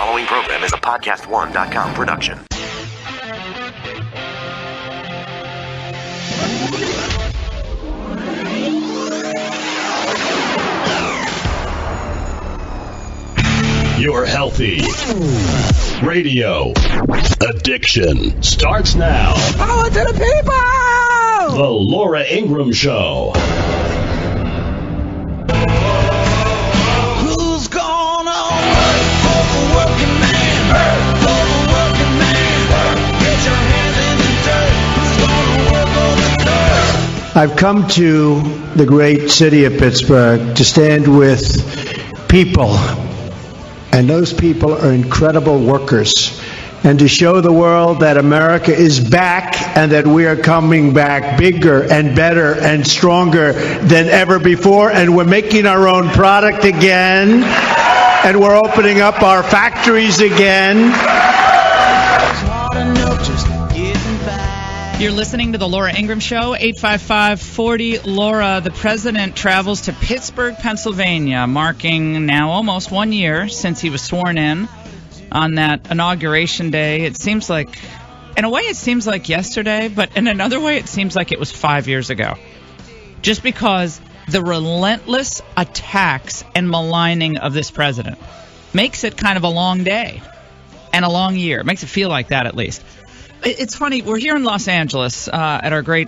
following program is a podcast1.com production. Your healthy radio addiction starts now. Power to the people! The Laura Ingraham Show. Who's gonna work for the working man? For the working man. Get your hands in the dirt. Who's gonna work for the dirt? I've come to the great city of Pittsburgh to stand with people. And those people are incredible workers. And to show the world that America is back and that we are coming back bigger and better and stronger than ever before. And we're making our own product again. And we're opening up our factories again. You're listening to the Laura Ingraham Show, 855-40-LAURA. The president travels to Pittsburgh, Pennsylvania, marking now almost 1 year since he was sworn in on that inauguration day. It seems like, in a way, it seems like yesterday, but in another way, it seems like it was 5 years ago. Just because the relentless attacks and maligning of this president makes it kind of a long day and a long year. It makes it feel like that, at least. It's funny, we're here in Los Angeles at our great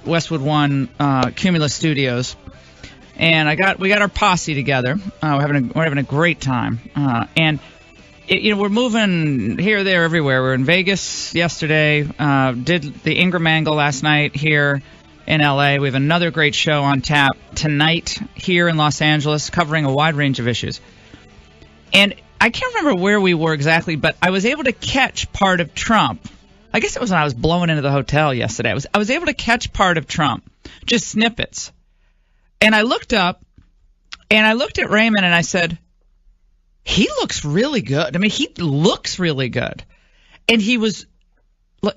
Westwood One Cumulus Studios, and we got our posse together. We're having a great time, and we're moving here, there, everywhere. We're in Vegas yesterday, did the Ingraham Angle last night here in LA. We have another great show on tap tonight here in Los Angeles, covering a wide range of issues. And I can't remember where we were exactly, but I was able to catch part of Trump. I guess it was when I was blowing into the hotel yesterday. I was able to catch part of Trump, just snippets. And I looked up, and I looked at Raymond, and I said, he looks really good. I mean, he looks really good. And he was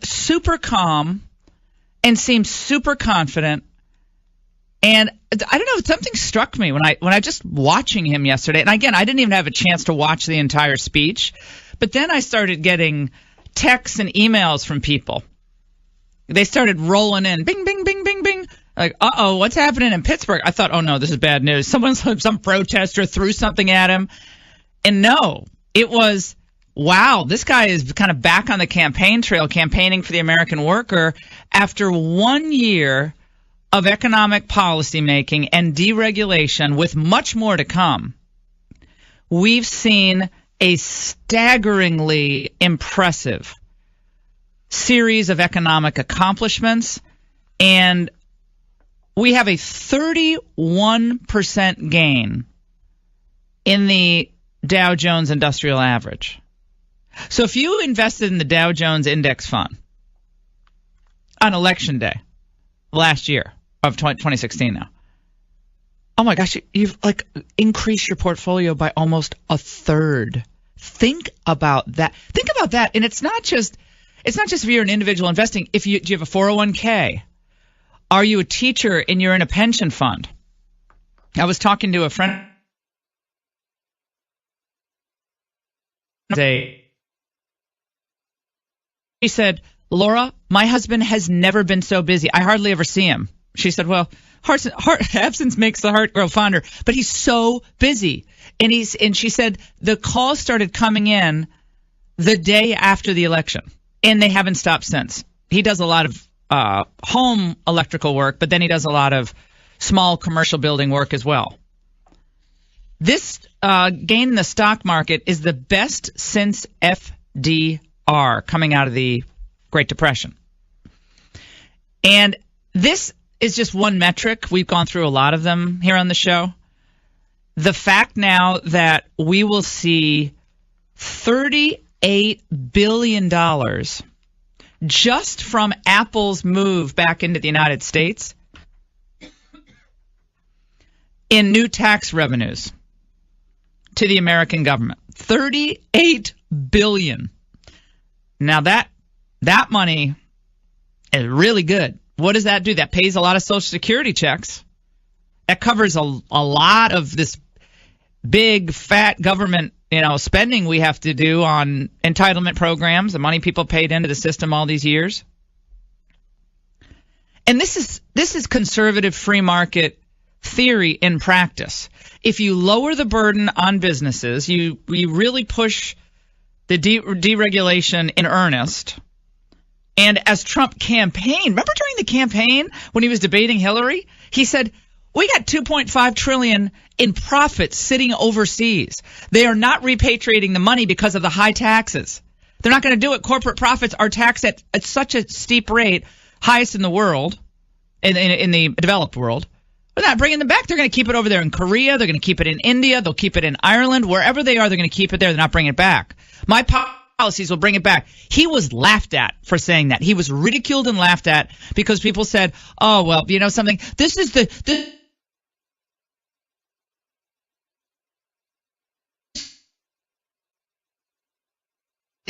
super calm and seemed super confident. And I don't know, something struck me when I just watching him yesterday. And again, I didn't even have a chance to watch the entire speech. But then I started getting texts and emails from people. They started rolling in, bing, bing, bing, bing, bing. Like, uh-oh, what's happening in Pittsburgh? I thought, oh no, this is bad news. Some protester threw something at him. And no, it was, wow, this guy is kind of back on the campaign trail, campaigning for the American worker after 1 year of economic policy making and deregulation, with much more to come. We've seen a staggeringly impressive series of economic accomplishments, and we have a 31% gain in the Dow Jones Industrial Average. So if you invested in the Dow Jones Index Fund on Election Day last year of 2016 now, oh my gosh, you've increased your portfolio by almost a third. Think about that. Think about that. And it's not just if you're an individual investing. Do you have a 401k? Are you a teacher and you're in a pension fund? I was talking to a friend. She said, Laura, my husband has never been so busy. I hardly ever see him. She said, well, absence makes the heart grow fonder, but he's so busy. And she said the calls started coming in the day after the election, and they haven't stopped since. He does a lot of home electrical work, but then he does a lot of small commercial building work as well. This gain in the stock market is the best since FDR, coming out of the Great Depression. And this is just one metric. We've gone through a lot of them here on the show. The fact now that we will see $38 billion just from Apple's move back into the United States in new tax revenues to the American government. $38 billion. Now that money is really good. What does that do? That pays a lot of Social Security checks. That covers a lot of this big, fat government spending we have to do on entitlement programs, the money people paid into the system all these years. And this is conservative free market theory in practice. If you lower the burden on businesses, you really push the deregulation in earnest. And as Trump campaigned, remember during the campaign when he was debating Hillary, he said, we got $2.5 trillion in profits sitting overseas. They are not repatriating the money because of the high taxes. They're not going to do it. Corporate profits are taxed at such a steep rate, highest in the world, in the developed world. They're not bringing them back. They're going to keep it over there in Korea. They're going to keep it in India. They'll keep it in Ireland. Wherever they are, they're going to keep it there. They're not bringing it back. My policies will bring it back. He was laughed at for saying that. He was ridiculed and laughed at because people said, oh, well, you know something? This is the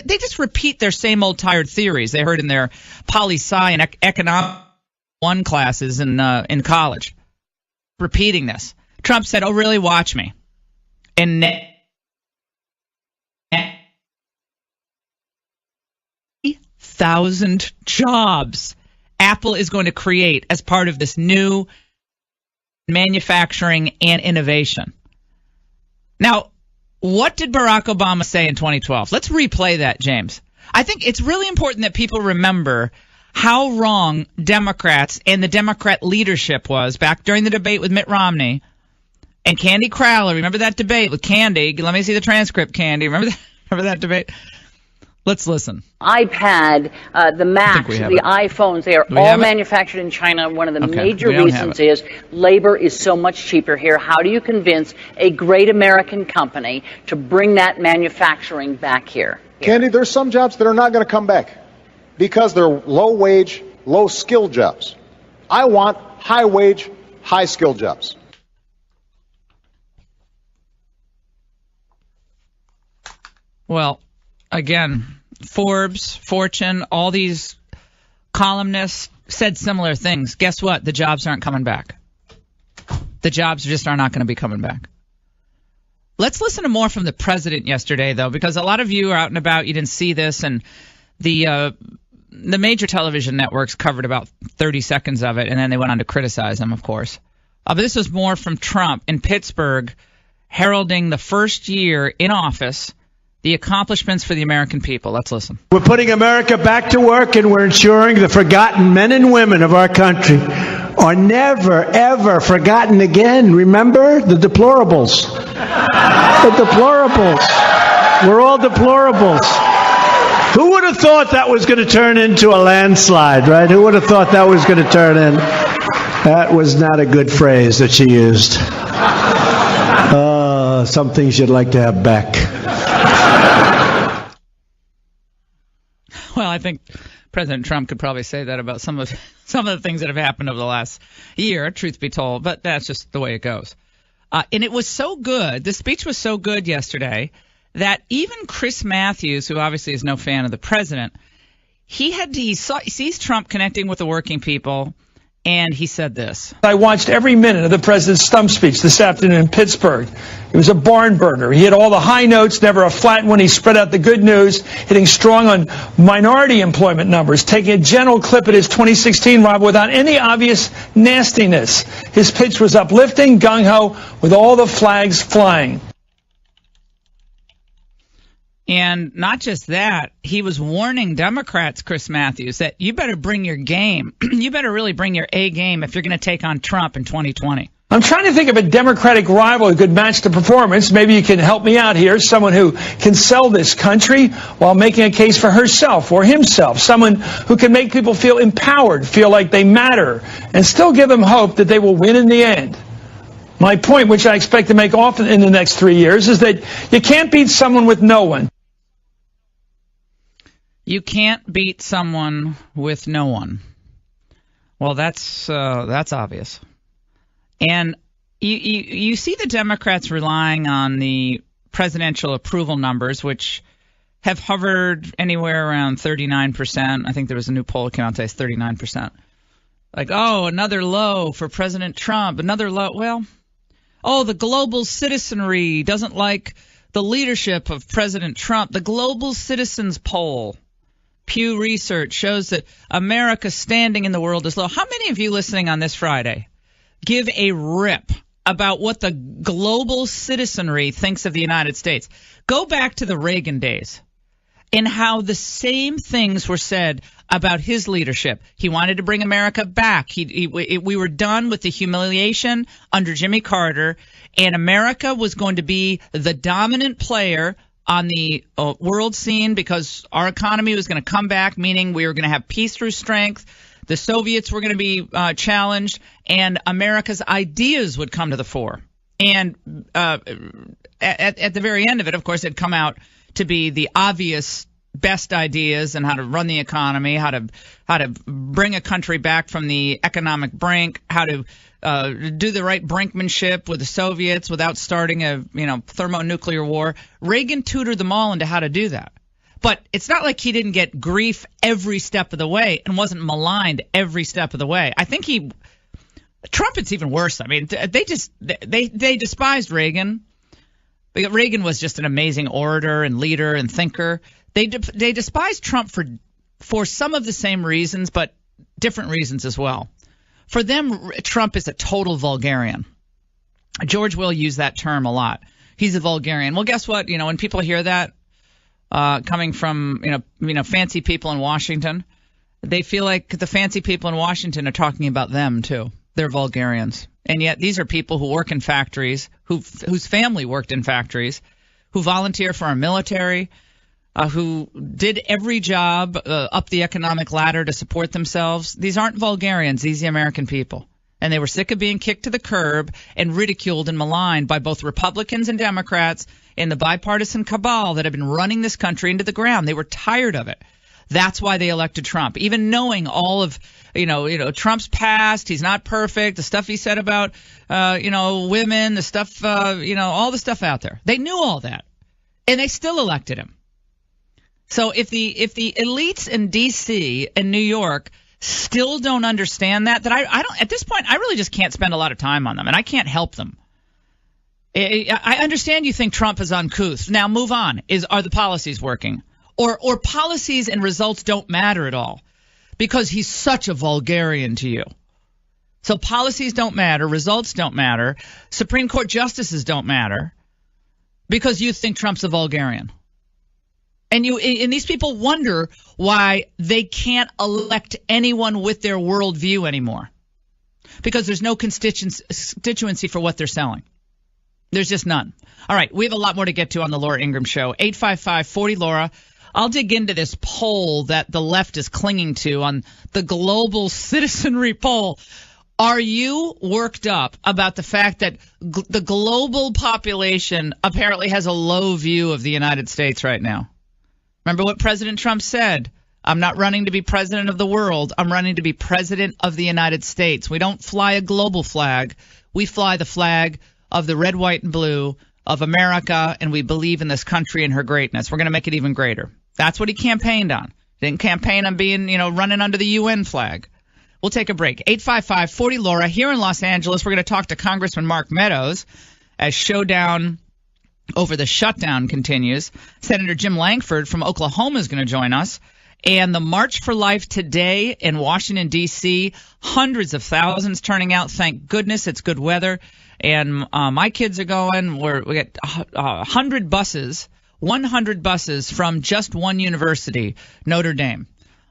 they just repeat their same old tired theories they heard in their poli-sci and economic 1 classes in college. Repeating this. Trump said, oh, really? Watch me. And 1,000 jobs Apple is going to create as part of this new manufacturing and innovation. Now, what did Barack Obama say in 2012? Let's replay that, James. I think it's really important that people remember how wrong Democrats and the Democrat leadership was back during the debate with Mitt Romney and Candy Crowley. Remember that debate with Candy? Let me see the transcript, Candy. Remember that debate? Let's listen. iPad, the Macs, the iPhones, they are all manufactured in China. One of the major reasons is labor is so much cheaper here. How do you convince a great American company to bring that manufacturing back here? Candy, there's some jobs that are not going to come back because they're low-wage, low-skill jobs. I want high-wage, high-skill jobs. Well, again, Forbes, Fortune, all these columnists said similar things. Guess what? The jobs aren't coming back. The jobs just are not going to be coming back. Let's listen to more from the president yesterday, though, because a lot of you are out and about. You didn't see this, and the major television networks covered about 30 seconds of it, and then they went on to criticize him, of course. But this was more from Trump in Pittsburgh, heralding the first year in office, the accomplishments for the American people. Let's listen. We're putting America back to work, and we're ensuring the forgotten men and women of our country are never, ever forgotten again. Remember? The deplorables. The deplorables. We're all deplorables. Who would have thought that was going to turn into a landslide, right? Who would have thought that was going to turn in? That was not a good phrase that she used. Some things you'd like to have back. Well, I think President Trump could probably say that about some of the things that have happened over the last year, truth be told, but that's just the way it goes. And it was so good, the speech was so good yesterday, that even Chris Matthews, who obviously is no fan of the president, he sees Trump connecting with the working people, and he said this. I watched every minute of the president's stump speech this afternoon in Pittsburgh. It was a barn burner. He hit all the high notes, never a flat one. He spread out the good news, hitting strong on minority employment numbers, taking a gentle clip at his 2016 rival without any obvious nastiness. His pitch was uplifting, gung-ho, with all the flags flying. And not just that, he was warning Democrats, Chris Matthews, that you better bring your game. You better really bring your A game if you're going to take on Trump in 2020. I'm trying to think of a Democratic rival who could match the performance. Maybe you can help me out here. Someone who can sell this country while making a case for herself or himself. Someone who can make people feel empowered, feel like they matter, and still give them hope that they will win in the end. My point, which I expect to make often in the next 3 years, is that you can't beat someone with no one. You can't beat someone with no one. Well, that's obvious. And you see the Democrats relying on the presidential approval numbers, which have hovered anywhere around 39%. I think there was a new poll that came out today, it's 39%. Like, oh, another low for President Trump, another low. Well, oh, the global citizenry doesn't like the leadership of President Trump. The Global Citizens Poll, Pew Research, shows that America's standing in the world is low. How many of you listening on this Friday give a rip about what the global citizenry thinks of the United States? Go back to the Reagan days and how the same things were said about his leadership. He wanted to bring America back. We were done with the humiliation under Jimmy Carter, and America was going to be the dominant player on the world scene because our economy was going to come back, meaning we were going to have peace through strength. The Soviets were going to be challenged, and America's ideas would come to the fore. And at the very end of it, of course, it come out to be the obvious best ideas and how to run the economy, how to bring a country back from the economic brink, how to do the right brinkmanship with the Soviets without starting a thermonuclear war. Reagan tutored them all into how to do that. But it's not like he didn't get grief every step of the way and wasn't maligned every step of the way. I think Trump, it's even worse. I mean, they despised Reagan. Reagan was just an amazing orator and leader and thinker. They despised Trump for some of the same reasons, but different reasons as well. For them, Trump is a total vulgarian. George will use that term a lot. He's a vulgarian. Well, guess what? When people hear that coming from fancy people in Washington, they feel like the fancy people in Washington are talking about them too. They're vulgarians. And yet these are people who work in factories, whose family worked in factories, who volunteer for our military, who did every job up the economic ladder to support themselves. These aren't vulgarians. These are American people. And they were sick of being kicked to the curb and ridiculed and maligned by both Republicans and Democrats in the bipartisan cabal that have been running this country into the ground. They were tired of it. That's why they elected Trump. Even knowing all of, Trump's past, he's not perfect, the stuff he said about, women, the stuff, all the stuff out there. They knew all that. And they still elected him. So if the elites in D.C. and New York still don't understand that I don't, at this point, I really just can't spend a lot of time on them, and I can't help them. I understand you think Trump is uncouth. Now move on. Are the policies working? Or policies and results don't matter at all because he's such a vulgarian to you. So policies don't matter, results don't matter, Supreme Court justices don't matter because you think Trump's a vulgarian. And these people wonder why they can't elect anyone with their worldview anymore because there's no constituency for what they're selling. There's just none. All right, we have a lot more to get to on the Laura Ingraham Show. 855-40-LAURA. I'll dig into this poll that the left is clinging to on the Global Citizenry Poll. Are you worked up about the fact that the global population apparently has a low view of the United States right now? Remember what President Trump said? I'm not running to be president of the world. I'm running to be president of the United States. We don't fly a global flag. We fly the flag of the red, white, and blue of America, and we believe in this country and her greatness. We're going to make it even greater. That's what he campaigned on. He didn't campaign on being, running under the UN flag. We'll take a break. 855-40-LAURA. Here in Los Angeles, we're going to talk to Congressman Mark Meadows as showdown over the shutdown continues. Senator Jim Langford from Oklahoma is going to join us. And the March for Life today in Washington, D.C., hundreds of thousands turning out. Thank goodness it's good weather. And my kids are going. We got 100 buses from just one university, Notre Dame.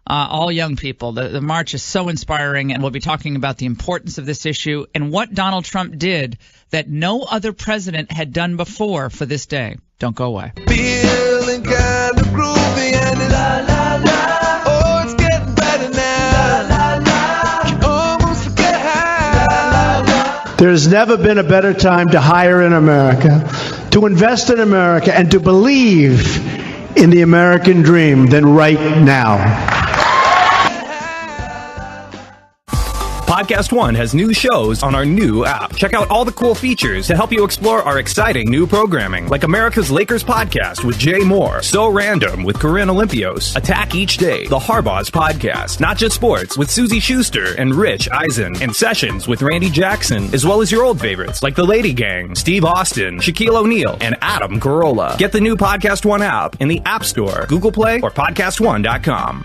All young people. The march is so inspiring, and we'll be talking about the importance of this issue and what Donald Trump did that no other president had done before for this day. Don't go away. Feeling kind of groovy and it's la la la. Oh, it's getting better now. La la la. You almost forget how. There's never been a better time to hire in America, to invest in America, and to believe in the American dream than right now. Podcast One has new shows on our new app. Check out all the cool features to help you explore our exciting new programming, like America's Lakers podcast with Jay Moore, So Random with Corinne Olympios, Attack Each Day, The Harbaugh's podcast, Not Just Sports with Susie Schuster and Rich Eisen, and Sessions with Randy Jackson, as well as your old favorites like The Lady Gang, Steve Austin, Shaquille O'Neal, and Adam Carolla. Get the new Podcast One app in the App Store, Google Play, or podcastone.com.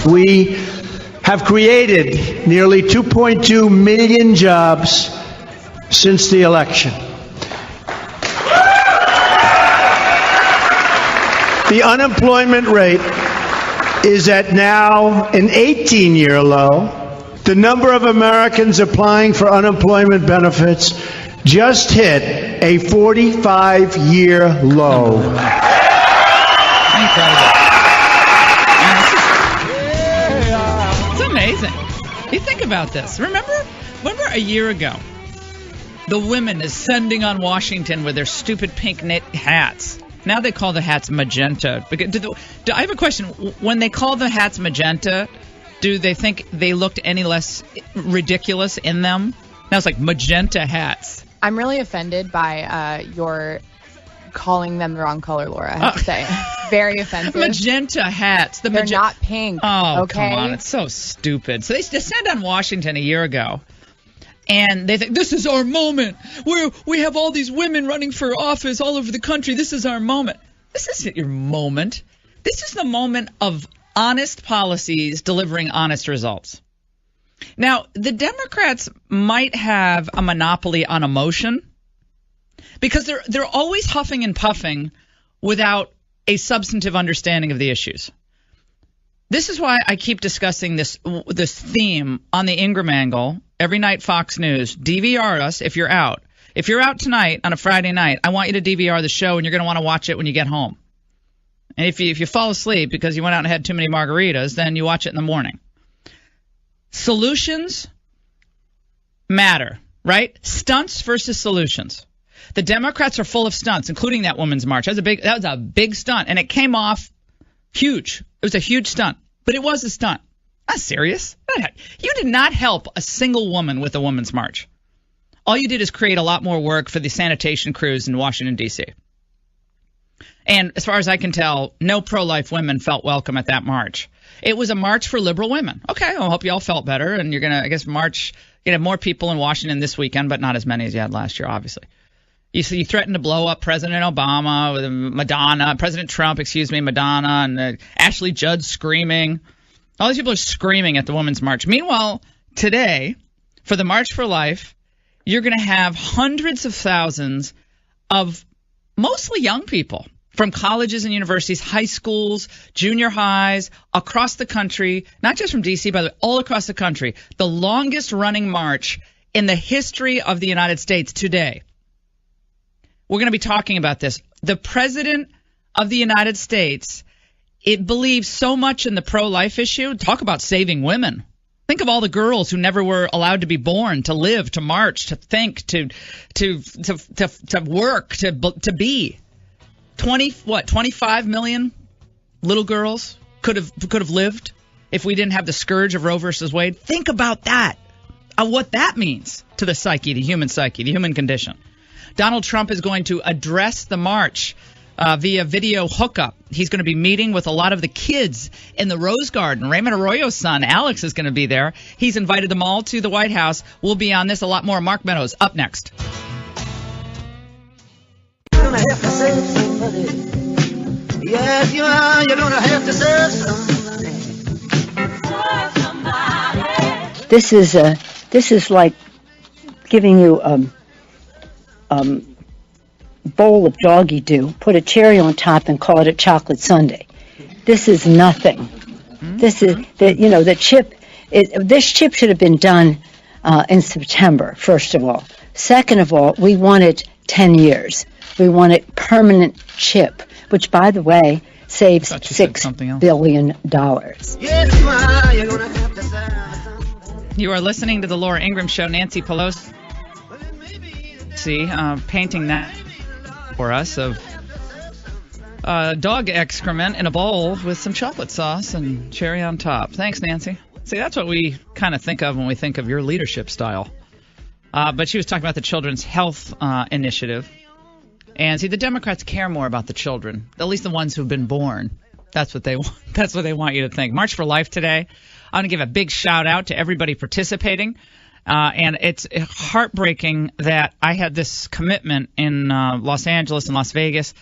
We have created nearly 2.2 million jobs since the election. The unemployment rate is at now an 18-year low. The number of Americans applying for unemployment benefits just hit a 45-year low. Incredible. Amazing. You think about this. Remember a year ago, the women ascending on Washington with their stupid pink knit hats. Now they call the hats magenta. I have a question. When they call the hats magenta, do they think they looked any less ridiculous in them? Now it's like magenta hats. I'm really offended by your calling them the wrong color, Laura, I have to say. Very offensive. Magenta hats. They're not pink. Oh, okay? Come on. It's so stupid. So they descend on Washington a year ago, and they think, this is our moment. We have all these women running for office all over the country. This is our moment. This isn't your moment. This is the moment of honest policies delivering honest results. Now, the Democrats might have a monopoly on emotion, because they're always huffing and puffing without a substantive understanding of the issues. This is why I keep discussing this theme on the Ingraham Angle every night. Fox News, DVR us if you're out. If you're out tonight on a Friday night, I want you to DVR the show, and you're going to want to watch it when you get home. And if you fall asleep because you went out and had too many margaritas, then you watch it in the morning. Solutions matter, right? Stunts versus solutions. The Democrats are full of stunts, including that women's march. That was a big stunt, and it came off huge. It was a huge stunt, but it was a stunt. Not serious. You did not help a single woman with a women's march. All you did is create a lot more work for the sanitation crews in Washington, D.C. And as far as I can tell, no pro-life women felt welcome at that march. It was a march for liberal women. Okay, I hope you all felt better, and you're going to, I guess, march. You're going to have more people in Washington this weekend, but not as many as you had last year, obviously. You threatened to blow up President Obama with Madonna, President Trump, Madonna, and Ashley Judd screaming. All these people are screaming at the Women's March. Meanwhile, today, for the March for Life, you're going to have hundreds of thousands of mostly young people from colleges and universities, high schools, junior highs, across the country, not just from D.C., by the way, all across the country. The longest running march in the history of the United States today. We're going to be talking about this. The President of the United States, it believes so much in the pro-life issue. Talk about saving women. Think of all the girls who never were allowed to be born, to live, to march, to think, to work, to be. 25 million little girls could have lived if we didn't have the scourge of Roe versus Wade. Think about that. What that means to the psyche, the human condition. Donald Trump is going to address the march via video hookup. He's going to be meeting with a lot of the kids in the Rose Garden. Raymond Arroyo's son, Alex, is going to be there. He's invited them all to the White House. We'll be on this a lot more. Mark Meadows, up next. You're gonna have to save somebody. Yes, you are. You're gonna have to save somebody. This is like giving you bowl of doggy do, put a cherry on top, and call it a chocolate sundae. This is nothing. This is the chip. This chip should have been done in September. First of all, second of all, we wanted 10 years. We wanted permanent chip, which, by the way, saves $6 billion. Yes, you are. You're gonna have to save. You are listening to the Laura Ingraham Show. Nancy Pelosi painting that for us of dog excrement in a bowl with some chocolate sauce and cherry on top. Thanks, Nancy. See, that's what we kind of think of when we think of your leadership style. But she was talking about the Children's Health Initiative. And see, the Democrats care more about the children, at least the ones who've been born. That's what they want. That's what they want you to think. March for Life today. I want to give a big shout out to everybody participating. And it's heartbreaking that I had this commitment in Los Angeles and Las Vegas,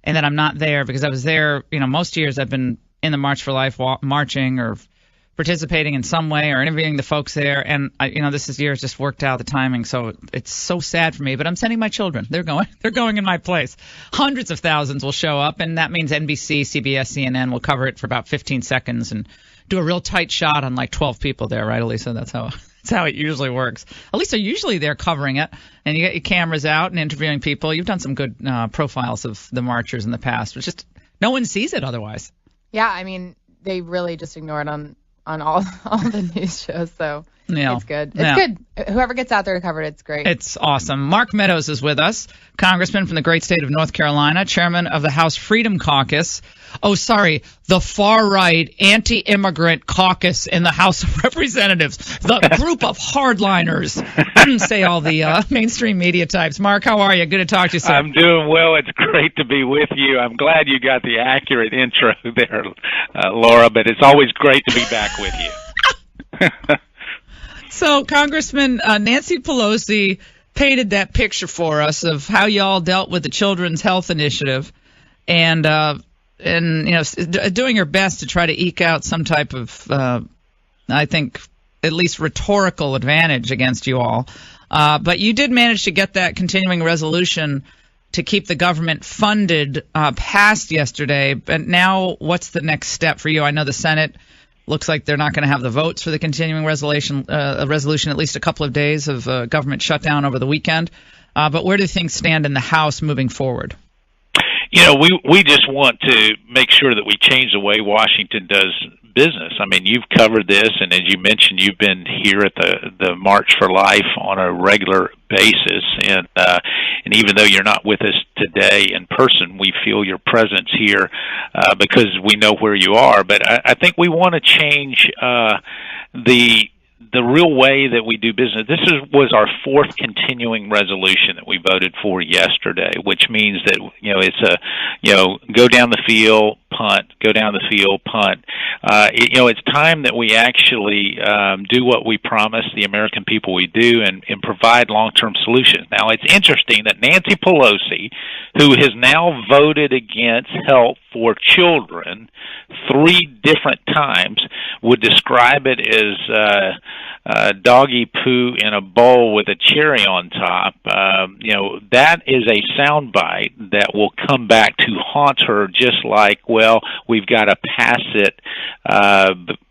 and that I'm not there because I was there. Most years I've been in the March for Life marching or participating in some way or interviewing the folks there. And this year has just worked out the timing, so it's so sad for me. But I'm sending my children. They're going in my place. Hundreds of thousands will show up, and that means NBC, CBS, CNN will cover it for about 15 seconds and do a real tight shot on like 12 people there, right, Elisa? That's how it usually works. At least usually they're covering it, and you get your cameras out and interviewing people. You've done some good profiles of the marchers in the past, but just no one sees it otherwise. Yeah, I mean, they really just ignore it on all the news shows, so it's good. It's good. Whoever gets out there and cover it, it's great. It's awesome. Mark Meadows is with us, congressman from the great state of North Carolina, chairman of the House Freedom Caucus. The far-right anti-immigrant caucus in the House of Representatives, the group of hardliners, say all the mainstream media types. Mark, how are you? Good to talk to you, sir. I'm doing well. It's great to be with you. I'm glad you got the accurate intro there, Laura, but it's always great to be back with you. So, Congressman, Nancy Pelosi painted that picture for us of how y'all dealt with the Children's Health Initiative, and doing her best to try to eke out some type of, I think, at least rhetorical advantage against you all. But you did manage to get that continuing resolution to keep the government funded passed yesterday. But now, what's the next step for you? I know the Senate looks like they're not going to have the votes for the continuing resolution at least a couple of days of government shutdown over the weekend. But where do things stand in the House moving forward? We just want to make sure that we change the way Washington does business. I mean, you've covered this, and as you mentioned, you've been here at the March for Life on a regular basis, and even though you're not with us today in person, we feel your presence here because we know where you are. But I think we want to change the real way that we do business. This was our fourth continuing resolution that we voted for yesterday, which means that it's go down the field, punt, go down the field, punt. It's time that we actually do what we promise the American people we do and provide long-term solutions. Now, it's interesting that Nancy Pelosi, who has now voted against help for children 3 different times, would describe it as doggy poo in a bowl with a cherry on top. That is a soundbite that will come back to haunt her, just like, we've got to pass it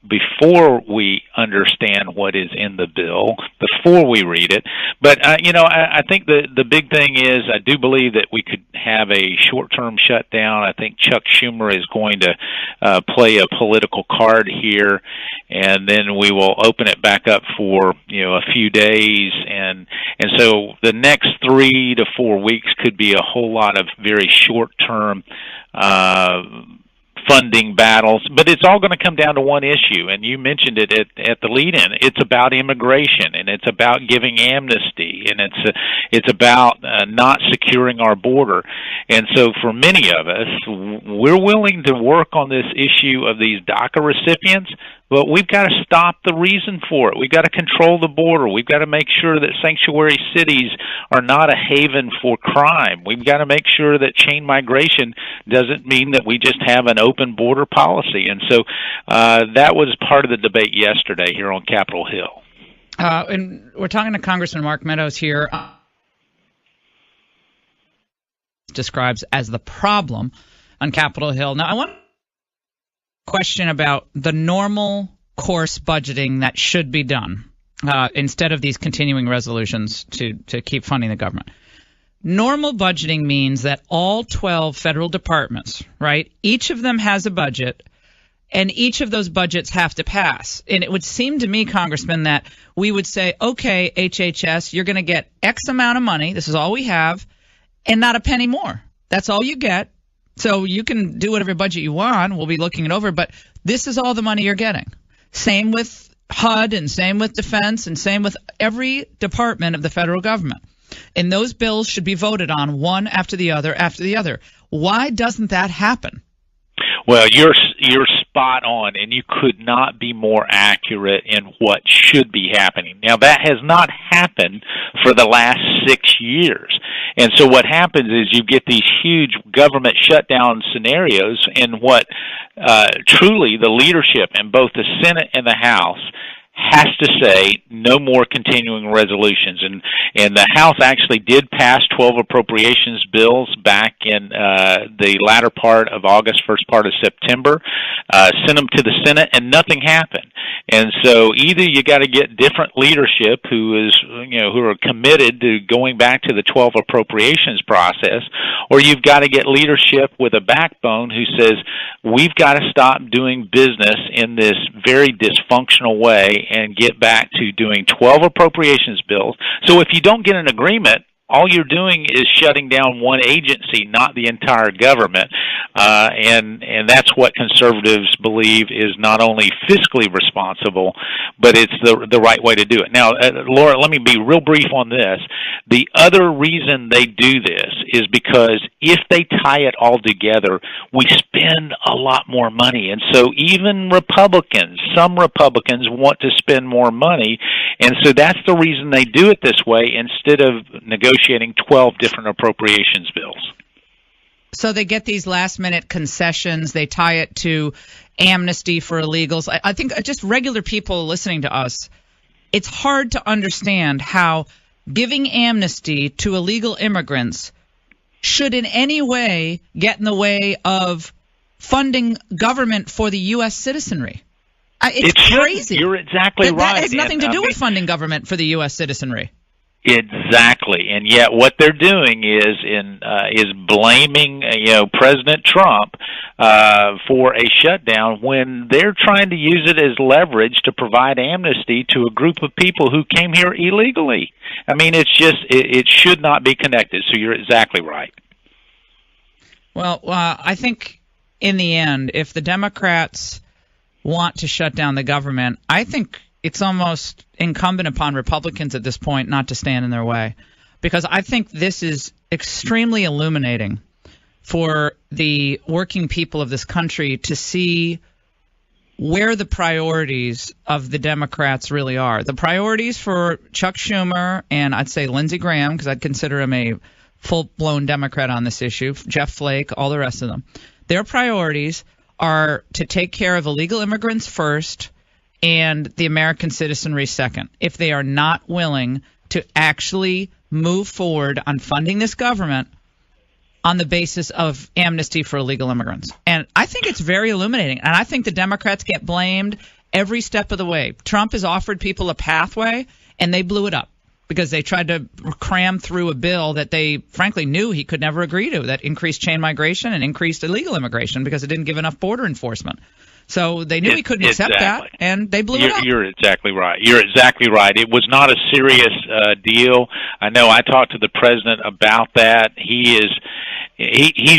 before we understand what is in the bill, before we read it. But, I think the big thing is I do believe that we could have a short-term shutdown. I think Chuck Schumer is going to play a political card here, and then we will open it back up for a few days, and so the next 3 to 4 weeks could be a whole lot of very short-term funding battles, but it's all going to come down to one issue, and you mentioned it at the lead-in. It's about immigration, and it's about giving amnesty, and it's about not securing our border. And so for many of us, we're willing to work on this issue of these DACA recipients, but we've got to stop the reason for it. We've got to control the border. We've got to make sure that sanctuary cities are not a haven for crime. We've got to make sure that chain migration doesn't mean that we just have an open border policy. And so that was part of the debate yesterday here on Capitol Hill. And we're talking to Congressman Mark Meadows here. Describes as the problem on Capitol Hill. Now, I want question about the normal course budgeting that should be done instead of these continuing resolutions to keep funding the government. Normal budgeting means that all 12 federal departments, right, each of them has a budget, and each of those budgets have to pass. And it would seem to me, Congressman, that we would say, okay, HHS, you're going to get X amount of money, this is all we have, and not a penny more. That's all you get. So you can do whatever budget you want. We'll be looking it over, but this is all the money you're getting. Same with HUD and same with defense and same with every department of the federal government. And those bills should be voted on one after the other after the other. Why doesn't that happen? Well, you're spot on, and you could not be more accurate in what should be happening. Now, that has not happened for the last 6 years. And so what happens is you get these huge government shutdown scenarios, and what truly the leadership in both the Senate and the House has to say no more continuing resolutions. And the House actually did pass 12 appropriations bills back in the latter part of August, first part of September, sent them to the Senate, and nothing happened. And so either you got to get different leadership who are committed to going back to the 12 appropriations process, or you've got to get leadership with a backbone who says we've got to stop doing business in this very dysfunctional way and get back to doing 12 appropriations bills. So if you don't get an agreement, all you're doing is shutting down one agency, not the entire government. And that's what conservatives believe is not only fiscally responsible, but it's the right way to do it. Now, Laura, let me be real brief on this. The other reason they do this is because if they tie it all together, we spend a lot more money. And so even some Republicans want to spend more money. And so that's the reason they do it this way instead of negotiating 12 different appropriations bills. So they get these last-minute concessions. They tie it to amnesty for illegals. I think just regular people listening to us, it's hard to understand how giving amnesty to illegal immigrants should in any way get in the way of funding government for the U.S. citizenry. It's crazy. You're exactly right. That has nothing to do with funding government for the U.S. citizenry. Exactly, and yet what they're doing is blaming President Trump for a shutdown when they're trying to use it as leverage to provide amnesty to a group of people who came here illegally. I mean, it should not be connected. So you're exactly right. Well, I think in the end, if the Democrats want to shut down the government, I think it's almost incumbent upon Republicans at this point not to stand in their way, because I think this is extremely illuminating for the working people of this country to see where the priorities of the Democrats really are. The priorities for Chuck Schumer and I'd say Lindsey Graham, because I'd consider him a full-blown Democrat on this issue, Jeff Flake, all the rest of them, their priorities are to take care of illegal immigrants first and the American citizenry second. If they are not willing to actually move forward on funding this government on the basis of amnesty for illegal immigrants. And I think it's very illuminating. And I think the Democrats get blamed every step of the way. Trump has offered people a pathway, and they blew it up because they tried to cram through a bill that they frankly knew he could never agree to, that increased chain migration and increased illegal immigration because it didn't give enough border enforcement. So they knew he couldn't accept that, and they blew it up. You're exactly right. You're exactly right. It was not a serious deal. I know I talked to the president about that. He's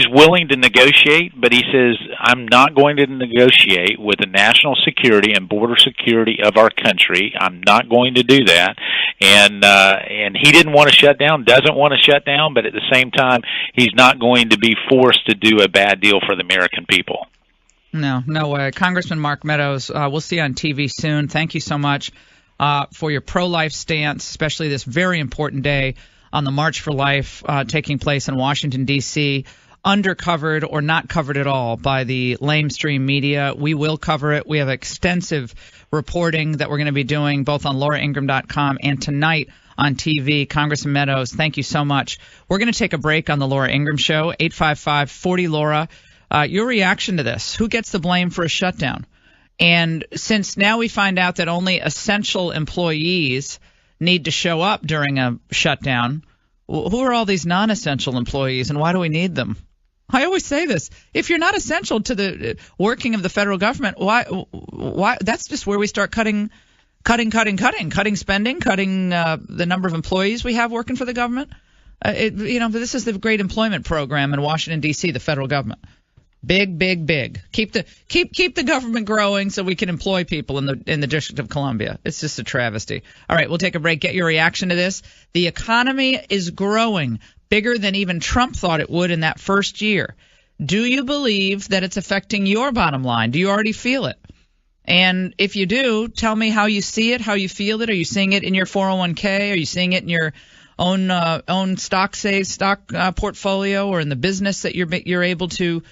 willing to negotiate, but he says, I'm not going to negotiate with the national security and border security of our country. I'm not going to do that. And he didn't want to shut down, doesn't want to shut down, but at the same time, he's not going to be forced to do a bad deal for the American people. No way. Congressman Mark Meadows, we'll see you on TV soon. Thank you so much for your pro-life stance, especially this very important day on the March for Life taking place in Washington, D.C., undercovered or not covered at all by the lamestream media. We will cover it. We have extensive reporting that we're going to be doing both on lauraingraham.com and tonight on TV. Congressman Meadows, thank you so much. We're going to take a break on the Laura Ingraham Show, 855-40-LAURA. Your reaction to this? Who gets the blame for a shutdown? And since now we find out that only essential employees need to show up during a shutdown, who are all these non-essential employees and why do we need them? I always say this. If you're not essential to the working of the federal government, why? That's just where we start cutting spending, cutting the number of employees we have working for the government. This is the Great Employment Program in Washington, D.C., the federal government. Big, big, big. Keep the government growing so we can employ people in the District of Columbia. It's just a travesty. All right, we'll take a break. Get your reaction to this. The economy is growing bigger than even Trump thought it would in that first year. Do you believe that it's affecting your bottom line? Do you already feel it? And if you do, tell me how you see it, how you feel it. Are you seeing it in your 401k? Are you seeing it in your own stock portfolio, or in the business that you're able to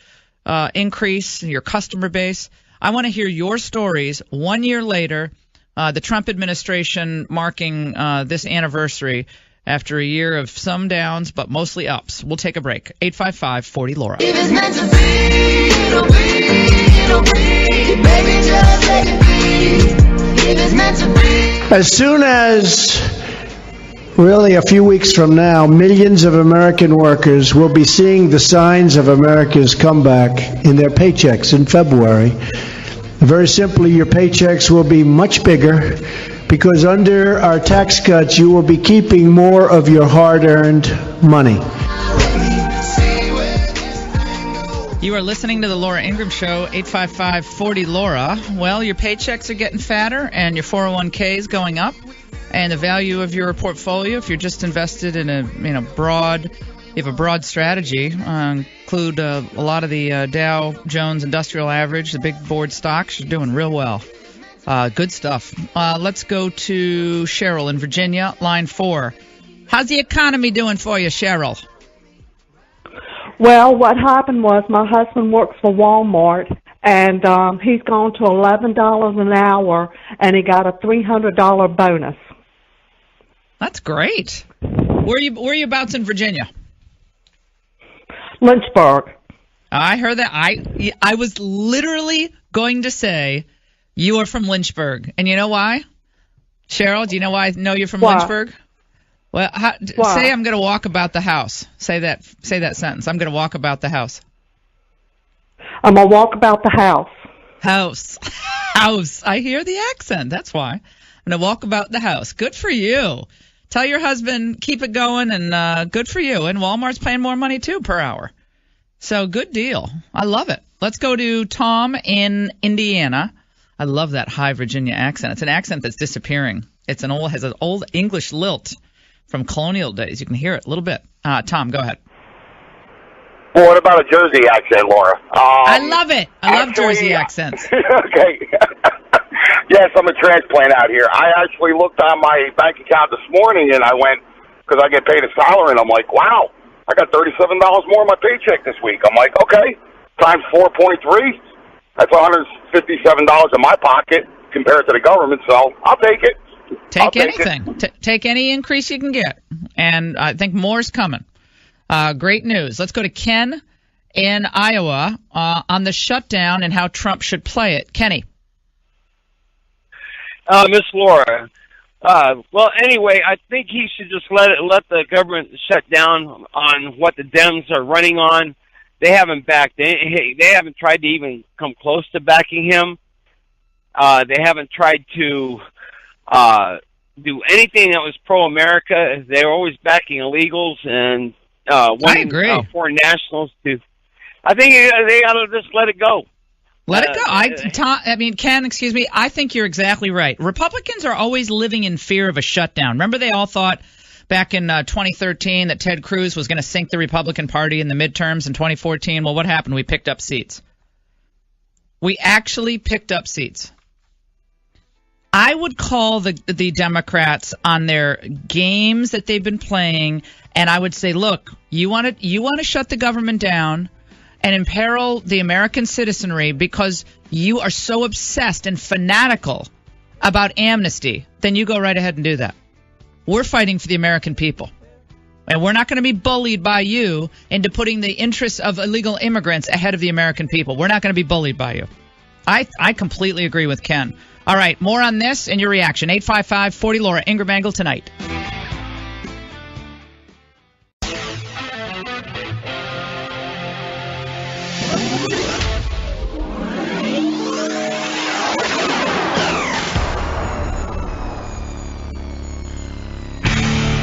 increase your customer base? I want to hear your stories 1 year later, the Trump administration marking this anniversary after a year of some downs but mostly ups. We'll take a break. 855-40-LAURA. If it's meant to be, it'll be, it'll be. Baby, just let it be. If it's meant to be. As soon as really a few weeks from now, millions of American workers will be seeing the signs of America's comeback in their paychecks in February. Very simply, your paychecks will be much bigger because under our tax cuts, you will be keeping more of your hard-earned money. You are listening to the Laura Ingraham Show, 855-40-LAURA. Well, your paychecks are getting fatter and your 401k is going up, and the value of your portfolio, if you're just invested in a broad strategy, include a lot of the Dow Jones Industrial Average, the big board stocks, are doing real well. Good stuff. Let's go to Cheryl in Virginia, line 4. How's the economy doing for you, Cheryl? Well, what happened was my husband works for Walmart, and he's gone to $11 an hour, and he got a $300 bonus. That's great. Where are you abouts in Virginia? Lynchburg. I heard that. I was literally going to say you are from Lynchburg. And you know why? Cheryl, do you know why I know you're from Lynchburg? Well, say I'm going to walk about the house. Say that sentence. I'm going to walk about the house. I'm going to walk about the house. House. I hear the accent. That's why. I'm going to walk about the house. Good for you. Tell your husband, keep it going, and good for you. And Walmart's paying more money, too, per hour. So good deal. I love it. Let's go to Tom in Indiana. I love that high Virginia accent. It's an accent that's disappearing. Has an old English lilt from colonial days. You can hear it a little bit. Tom, go ahead. Well, what about a Jersey accent, Laura? I love it. I love Jersey accents. Okay. Yes, I'm a transplant out here. I actually looked on my bank account this morning, and I went, because I get paid a salary, and I'm like, wow, I got $37 more in my paycheck this week. I'm like, okay, times 4.3, that's $157 in my pocket compared to the government, so I'll take it. Take anything. Take any increase you can get, and I think more's coming. Great news. Let's go to Ken in Iowa on the shutdown and how Trump should play it. Kenny. Miss Laura. Well, anyway, I think he should just let the government shut down on what the Dems are running on. They haven't backed. They haven't tried to even come close to backing him. They haven't tried to do anything that was pro-America. They were always backing illegals and wanting foreign nationals to. I think they got to just let it go. Let it go. Ken, excuse me, I think you're exactly right. Republicans are always living in fear of a shutdown. Remember they all thought back in 2013 that Ted Cruz was going to sink the Republican Party in the midterms in 2014? Well, what happened? We picked up seats. We actually picked up seats. I would call the Democrats on their games that they've been playing, and I would say, look, you want to shut the government down and imperil the American citizenry because you are so obsessed and fanatical about amnesty, then you go right ahead and do that. We're fighting for the American people. And we're not going to be bullied by you into putting the interests of illegal immigrants ahead of the American people. We're not going to be bullied by you. I completely agree with Ken. All right, more on this and your reaction. 855-40-LAURA, Ingram Angle tonight.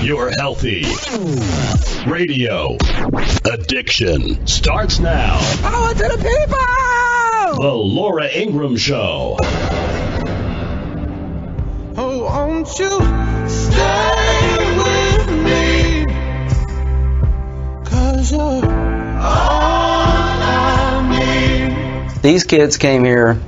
Your healthy radio addiction starts now. Power to the people! The Laura Ingraham Show. Oh, won't you stay with me? 'Cause you're all I need. These kids came here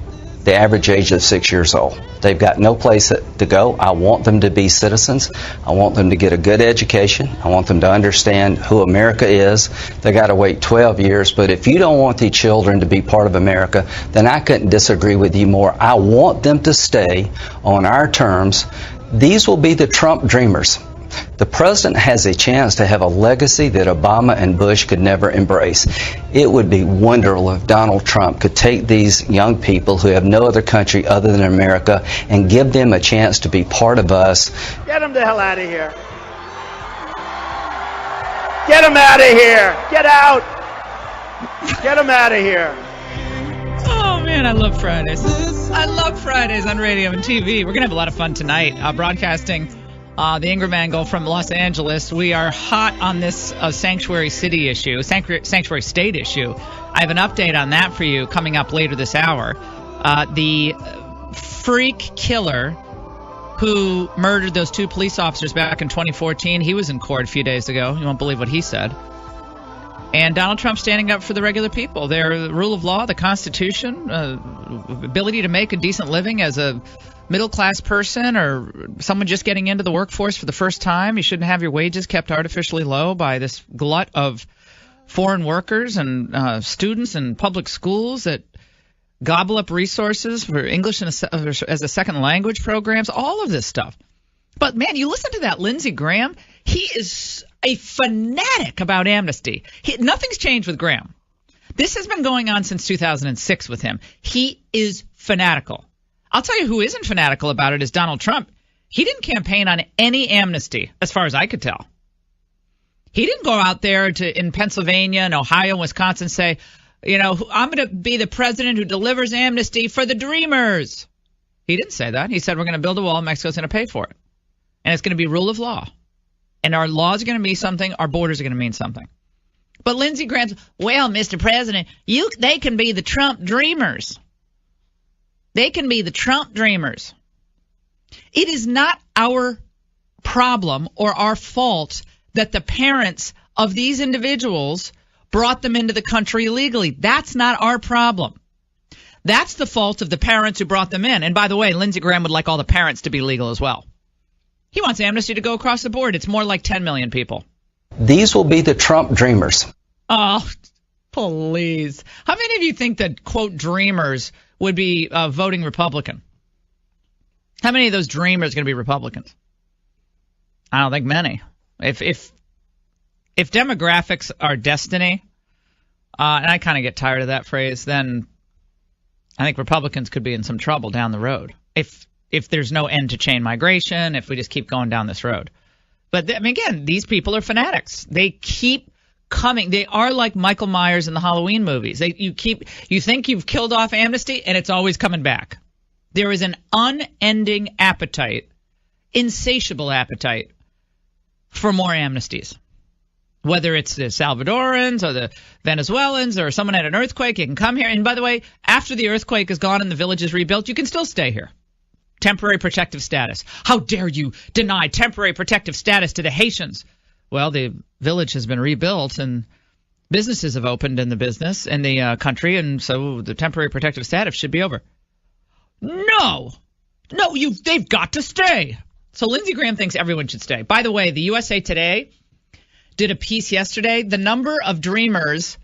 the average age of 6 years old. They've got no place to go. I want them to be citizens. I want them to get a good education. I want them to understand who America is. They got to wait 12 years, but if you don't want the children to be part of America, then I couldn't disagree with you more. I want them to stay on our terms. These will be the Trump dreamers. The president has a chance to have a legacy that Obama and Bush could never embrace. It would be wonderful if Donald Trump could take these young people who have no other country other than America and give them a chance to be part of us. Get them the hell out of here. Get them out of here. Get out. Get them out of here. Oh, man, I love Fridays. I love Fridays on radio and TV. We're going to have a lot of fun tonight broadcasting the Ingraham Angle from Los Angeles. We are hot on this sanctuary city issue, sanctuary state issue. I have an update on that for you coming up later this hour. The freak killer who murdered those 2 police officers back in 2014, he was in court a few days ago. You won't believe what he said. And Donald Trump standing up for the regular people. Their rule of law, the Constitution, ability to make a decent living as a middle-class person or someone just getting into the workforce for the first time. You shouldn't have your wages kept artificially low by this glut of foreign workers and students in public schools that gobble up resources for English as a second language programs, all of this stuff. But, man, you listen to that Lindsey Graham. He is a fanatic about amnesty. Nothing's changed with Graham. This has been going on since 2006 with him. He is fanatical. I'll tell you who isn't fanatical about it is Donald Trump. He didn't campaign on any amnesty, as far as I could tell. He didn't go out there in Pennsylvania and Ohio and Wisconsin say, you know, I'm going to be the president who delivers amnesty for the dreamers. He didn't say that. He said we're going to build a wall and Mexico's going to pay for it. And it's going to be rule of law. And our laws are going to mean something. Our borders are going to mean something. But Lindsey Graham's, well, Mr. President, they can be the Trump dreamers. They can be the Trump dreamers. It is not our problem or our fault that the parents of these individuals brought them into the country illegally. That's not our problem. That's the fault of the parents who brought them in. And by the way, Lindsey Graham would like all the parents to be legal as well. He wants amnesty to go across the board. It's more like 10 million people. These will be the Trump dreamers. Oh, please. How many of you think that, quote, dreamers would be voting Republican? How many of those dreamers are going to be Republicans? I don't think many. If demographics are destiny, and I kind of get tired of that phrase, then I think Republicans could be in some trouble down the road. If there's no end to chain migration, if we just keep going down this road. But, I mean, again, these people are fanatics. They keep coming. They are like Michael Myers in the Halloween movies. You think you've killed off amnesty, and it's always coming back. There is an unending appetite, insatiable appetite, for more amnesties. Whether it's the Salvadorans or the Venezuelans or someone had an earthquake, you can come here. And by the way, after the earthquake is gone and the village is rebuilt, you can still stay here. Temporary protective status. How dare you deny temporary protective status to the Haitians? Well, the village has been rebuilt and businesses have opened in the country, and so the temporary protective status should be over. No, they've got to stay. So Lindsey Graham thinks everyone should stay. By the way, the USA Today did a piece yesterday. The number of dreamers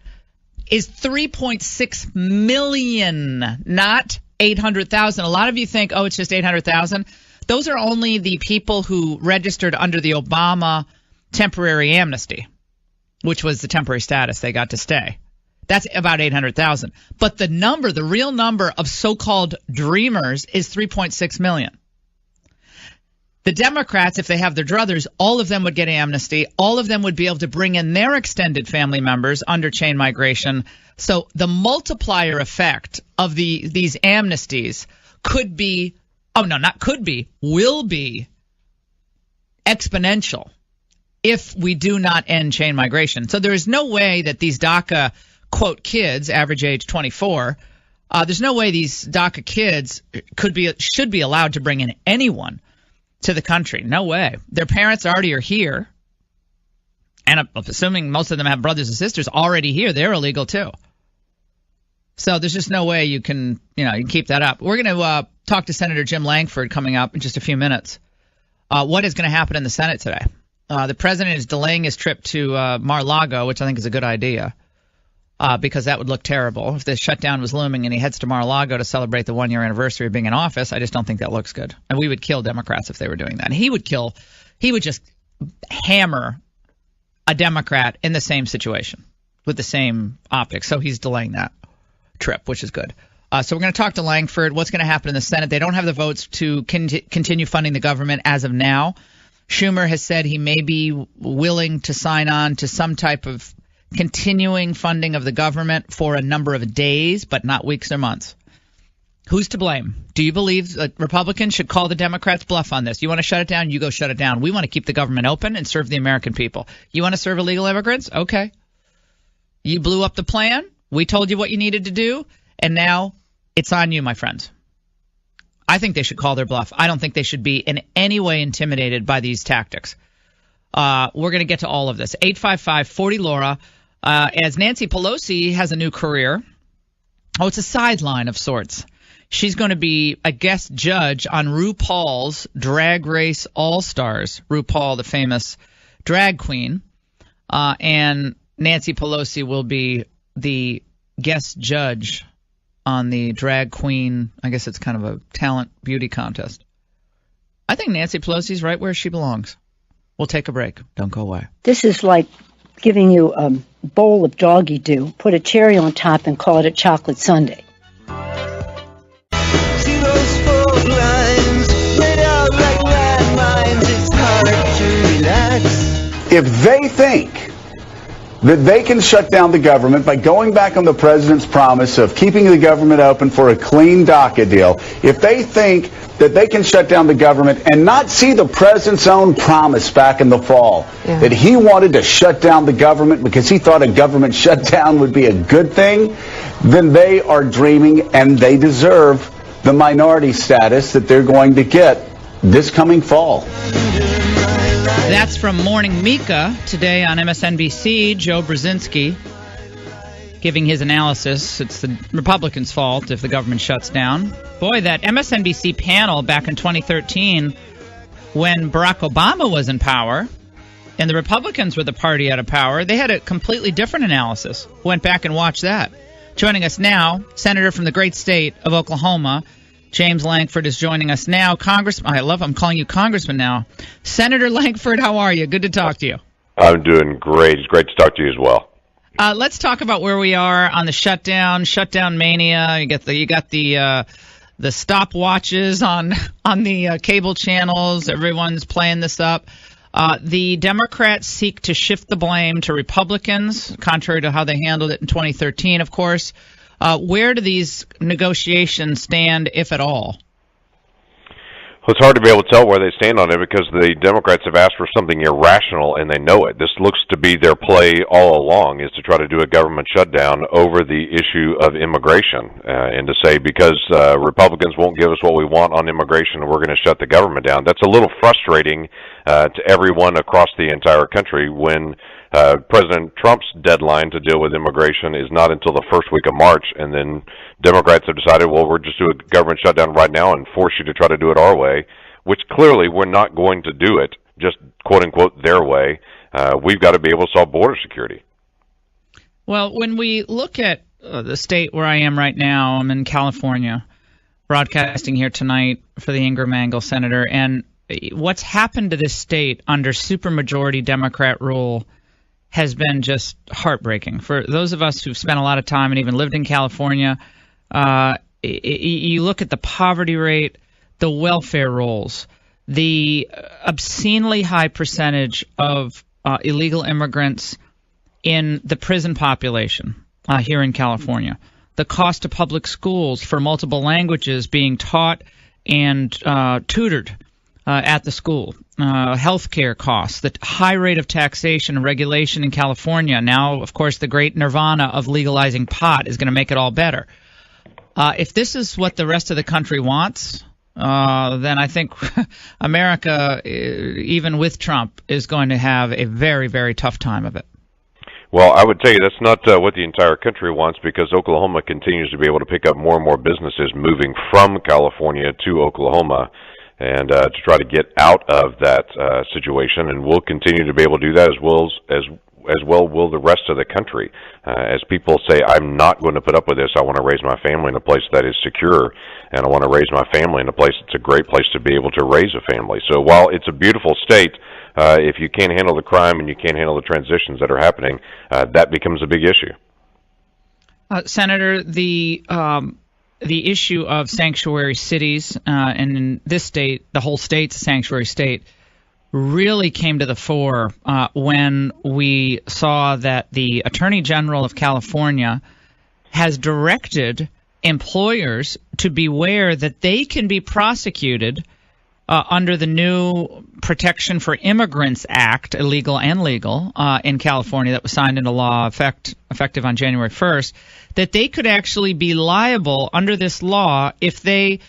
is 3.6 million, not 800,000. A lot of you think, oh, it's just 800,000. Those are only the people who registered under the Obama temporary amnesty, which was the temporary status they got to stay. That's about 800,000. But the real number of so-called dreamers is 3.6 million. The Democrats, if they have their druthers, all of them would get amnesty. All of them would be able to bring in their extended family members under chain migration. So the multiplier effect of these amnesties will be exponential. if we do not end chain migration. So there is no way that these DACA, quote, kids, average age 24, there's no way these DACA kids should be allowed to bring in anyone to the country. No way. Their parents already are here. And assuming most of them have brothers and sisters already here, they're illegal too. So there's just no way you can keep that up. We're going to talk to Senator Jim Lankford coming up in just a few minutes. What is going to happen in the Senate today? The president is delaying his trip to Mar-a-Lago, which I think is a good idea, because that would look terrible. If the shutdown was looming and he heads to Mar-a-Lago to celebrate the one-year anniversary of being in office, I just don't think that looks good. And we would kill Democrats if they were doing that. And he would just hammer a Democrat in the same situation with the same optics. So he's delaying that trip, which is good. So we're going to talk to Lankford. What's going to happen in the Senate? They don't have the votes to continue funding the government as of now. Schumer has said he may be willing to sign on to some type of continuing funding of the government for a number of days, but not weeks or months. Who's to blame? Do you believe that Republicans should call the Democrats' bluff on this? You want to shut it down? You go shut it down. We want to keep the government open and serve the American people. You want to serve illegal immigrants? Okay. You blew up the plan. We told you what you needed to do, and now it's on you, my friends. I think they should call their bluff. I don't think they should be in any way intimidated by these tactics. We're going to get to all of this. 855-40-LAURA. As Nancy Pelosi has a new career. Oh, it's a sideline of sorts. She's going to be a guest judge on RuPaul's Drag Race All-Stars. RuPaul, the famous drag queen. And Nancy Pelosi will be the guest judge on the drag queen, I guess it's kind of a talent beauty contest. I think Nancy Pelosi's right where she belongs. We'll take a break. Don't go away. This is like giving you a bowl of doggy do, put a cherry on top, and call it a chocolate sundae. See those fault lines laid out like landmines. It's hard to relax. If they think that they can shut down the government by going back on the president's promise of keeping the government open for a clean DACA deal, if they think that they can shut down the government and not see the president's own promise back in the fall, that he wanted to shut down the government because he thought a government shutdown would be a good thing, then they are dreaming, and they deserve the minority status that they're going to get this coming fall. That's from Morning Mika today on MSNBC. Joe Brzezinski giving his analysis. It's the Republicans' fault if the government shuts down. Boy, that MSNBC panel back in 2013 when Barack Obama was in power and the Republicans were the party out of power, they had a completely different analysis. Went back and watched that. Joining us now, Senator from the great state of Oklahoma, James Lankford is joining us now. Congressman, I'm calling you Congressman now. Senator Lankford, how are you? Good to talk to you. I'm doing great. It's great to talk to you as well. Let's talk about where we are on the shutdown mania. You got the stopwatches on the cable channels. Everyone's playing this up. The Democrats seek to shift the blame to Republicans, contrary to how they handled it in 2013, of course. Where do these negotiations stand, if at all? Well, it's hard to be able to tell where they stand on it because the Democrats have asked for something irrational, and they know it. This looks to be their play all along, is to try to do a government shutdown over the issue of immigration, and to say because Republicans won't give us what we want on immigration, we're going to shut the government down. That's a little frustrating to everyone across the entire country when President Trump's deadline to deal with immigration is not until the first week of March, and then Democrats have decided, well, we'll just do a government shutdown right now and force you to try to do it our way, which clearly we're not going to do it, just quote-unquote their way. We've got to be able to solve border security. Well, when we look at the state where I am right now, I'm in California, broadcasting here tonight for the Ingraham angle, Senator, and what's happened to this state under supermajority Democrat rule has been just heartbreaking. For those of us who've spent a lot of time and even lived in California, you look at the poverty rate, the welfare rolls, the obscenely high percentage of illegal immigrants in the prison population here in California, the cost of public schools for multiple languages being taught and tutored at the school, health care costs, the high rate of taxation and regulation in California. Now, of course, the great nirvana of legalizing pot is going to make it all better. If this is what the rest of the country wants, then I think America, even with Trump, is going to have a very, very tough time of it. Well, I would tell you that's not what the entire country wants, because Oklahoma continues to be able to pick up more and more businesses moving from California to Oklahoma, and to try to get out of that situation, and we'll continue to be able to do that as well will the rest of the country. As people say, I'm not going to put up with this. I want to raise my family in a place that is secure, and I want to raise my family in a place that's a great place to be able to raise a family. So while it's a beautiful state, if you can't handle the crime and you can't handle the transitions that are happening, that becomes a big issue. Senator, the issue of sanctuary cities, and in this state, the whole state's a sanctuary state, really came to the fore when we saw that the Attorney General of California has directed employers to beware that they can be prosecuted under the new Protection for Immigrants Act, illegal and legal, in California that was signed into law effective on January 1st, that they could actually be liable under this law if they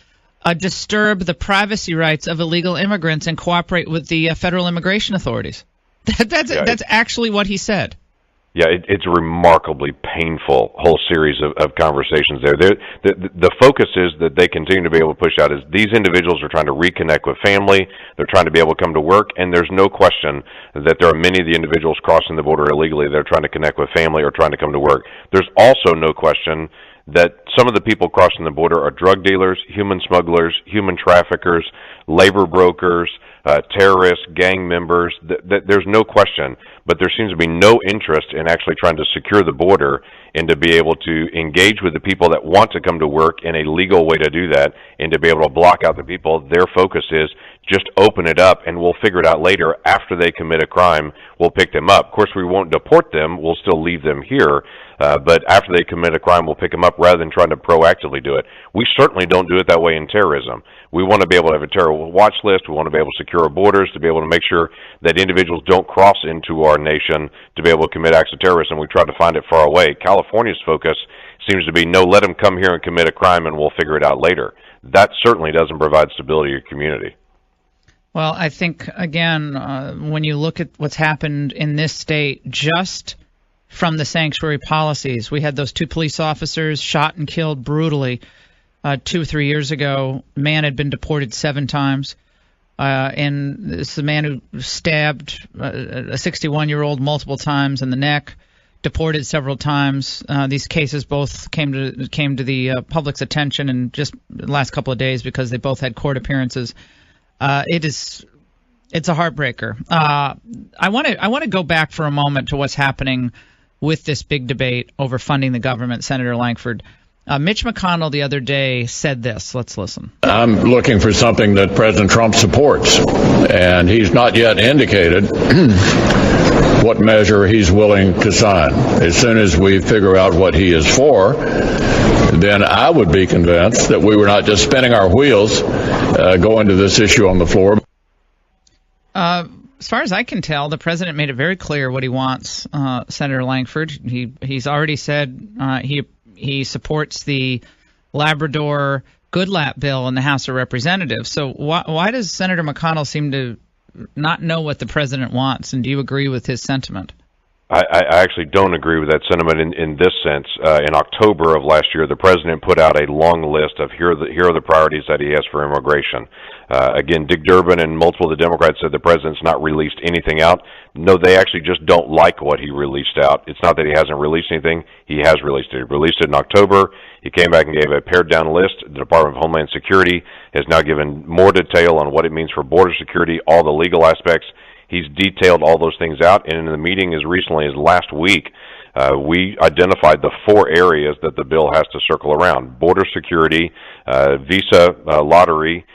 disturb the privacy rights of illegal immigrants and cooperate with the federal immigration authorities. That's actually what he said. Yeah, it's a remarkably painful whole series of conversations there. The focus is that they continue to be able to push out is these individuals are trying to reconnect with family, they're trying to be able to come to work, and there's no question that there are many of the individuals crossing the border illegally that are trying to connect with family or trying to come to work. There's also no question that some of the people crossing the border are drug dealers, human smugglers, human traffickers, labor brokers, terrorists, gang members. There's no question, but there seems to be no interest in actually trying to secure the border and to be able to engage with the people that want to come to work in a legal way to do that, and to be able to block out the people. Their focus is just open it up and we'll figure it out later. After they commit a crime, we'll pick them up. Of course, we won't deport them. We'll still leave them here. But after they commit a crime, we'll pick them up rather than trying to proactively do it. We certainly don't do it that way in terrorism. We want to be able to have a terror watch list. We want to be able to secure our borders, to be able to make sure that individuals don't cross into our nation to be able to commit acts of terrorism. We try to find it far away. California's focus seems to be, no, let them come here and commit a crime and we'll figure it out later. That certainly doesn't provide stability to your community. Well, I think, again, when you look at what's happened in this state, just from the sanctuary policies, we had those 2 police officers shot and killed brutally 2 or 3 years ago. A man had been deported 7 times. And this is a man who stabbed a 61-year-old multiple times in the neck, deported several times. These cases both came to the public's attention in just the last couple of days because they both had court appearances. It's a heartbreaker. I want to go back for a moment to what's happening with this big debate over funding the government. Senator Lankford, Mitch McConnell the other day said this. Let's listen. I'm looking for something that President Trump supports, and he's not yet indicated what measure he's willing to sign. As soon as we figure out what he is for, then I would be convinced that we were not just spinning our wheels going to this issue on the floor. As far as I can tell, the president made it very clear what he wants, Senator Lankford. He's already said he supports the Labrador Goodlatte bill in the House of Representatives. So why does Senator McConnell seem to not know what the president wants? And do you agree with his sentiment? I actually don't agree with that sentiment in this sense. In October of last year, the president put out a long list of here are the priorities that he has for immigration. Again, Dick Durbin and multiple of the Democrats said the president's not released anything out. No, they actually just don't like what he released out. It's not that he hasn't released anything. He has released it. He released it in October. He came back and gave a pared-down list. The Department of Homeland Security has now given more detail on what it means for border security, all the legal aspects. He's detailed all those things out, and in the meeting as recently as last week, we identified the 4 areas that the bill has to circle around: border security, visa lottery,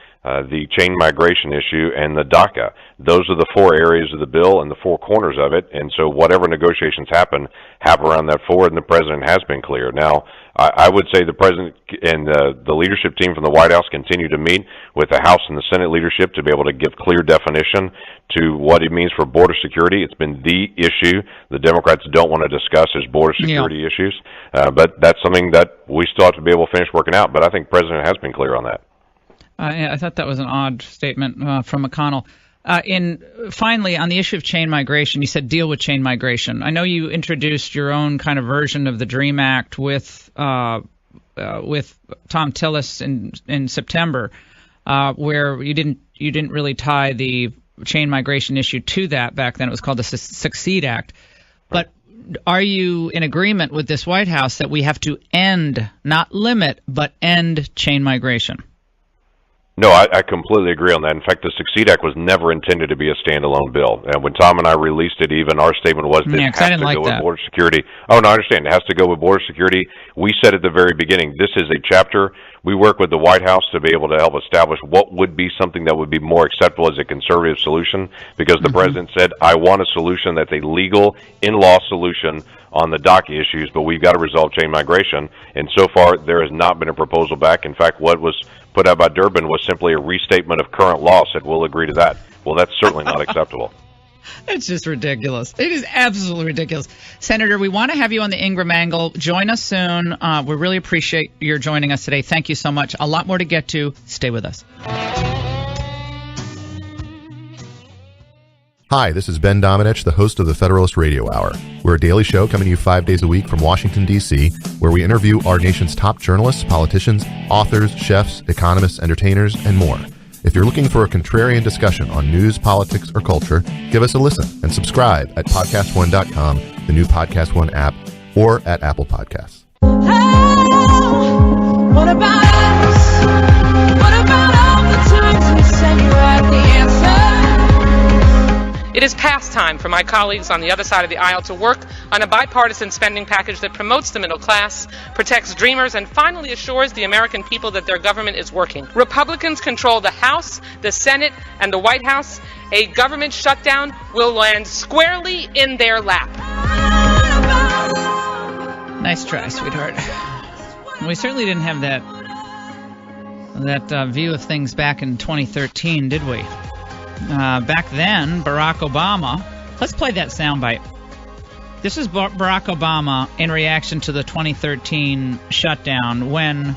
the chain migration issue, and the DACA. Those are the four areas of the bill and the four corners of it. And so whatever negotiations happen around that forward, and the president has been clear. Now, I would say the president and the leadership team from the White House continue to meet with the House and the Senate leadership to be able to give clear definition to what it means for border security. It's been the issue the Democrats don't want to discuss is border security issues. But that's something that we still have to be able to finish working out. But I think the president has been clear on that. Yeah, I thought that was an odd statement from McConnell. Finally, on the issue of chain migration, you said deal with chain migration. I know you introduced your own kind of version of the DREAM Act with Tom Tillis in September, where you didn't really tie the chain migration issue to that. Back then, it was called the Succeed Act. But are you in agreement with this White House that we have to end, not limit, but end chain migration? No, I completely agree on that. In fact, the Succeed Act was never intended to be a standalone bill. And when Tom and I released it, even our statement was that it has to go with border security. Oh, no, I understand. It has to go with border security. We said at the very beginning, this is a chapter. We work with the White House to be able to help establish what would be something that would be more acceptable as a conservative solution, because the president said, I want a solution that's a legal, in-law solution on the DACA issues, but we've got to resolve chain migration. And so far, there has not been a proposal back. In fact, what was put out by Durbin was simply a restatement of current law, said we'll agree to that. Well, that's certainly not acceptable. It's just ridiculous. It is absolutely ridiculous. Senator, we want to have you on the Ingraham Angle. Join us soon. We really appreciate your joining us today. Thank you so much. A lot more to get to. Stay with us. Hi, this is Ben Domenech, the host of the Federalist Radio Hour. We're a daily show coming to you 5 days a week from Washington, D.C., where we interview our nation's top journalists, politicians, authors, chefs, economists, entertainers, and more. If you're looking for a contrarian discussion on news, politics, or culture, give us a listen and subscribe at podcastone.com, the new Podcast One app, or at Apple Podcasts. Oh, what about us? What about all the times we said you had the answer? It is past time for my colleagues on the other side of the aisle to work on a bipartisan spending package that promotes the middle class, protects dreamers, and finally assures the American people that their government is working. Republicans control the House, the Senate, and the White House. A government shutdown will land squarely in their lap. Nice try, sweetheart. We certainly didn't have that view of things back in 2013, did we? Back then, Barack Obama. Let's play that soundbite. This is Barack Obama in reaction to the 2013 shutdown, when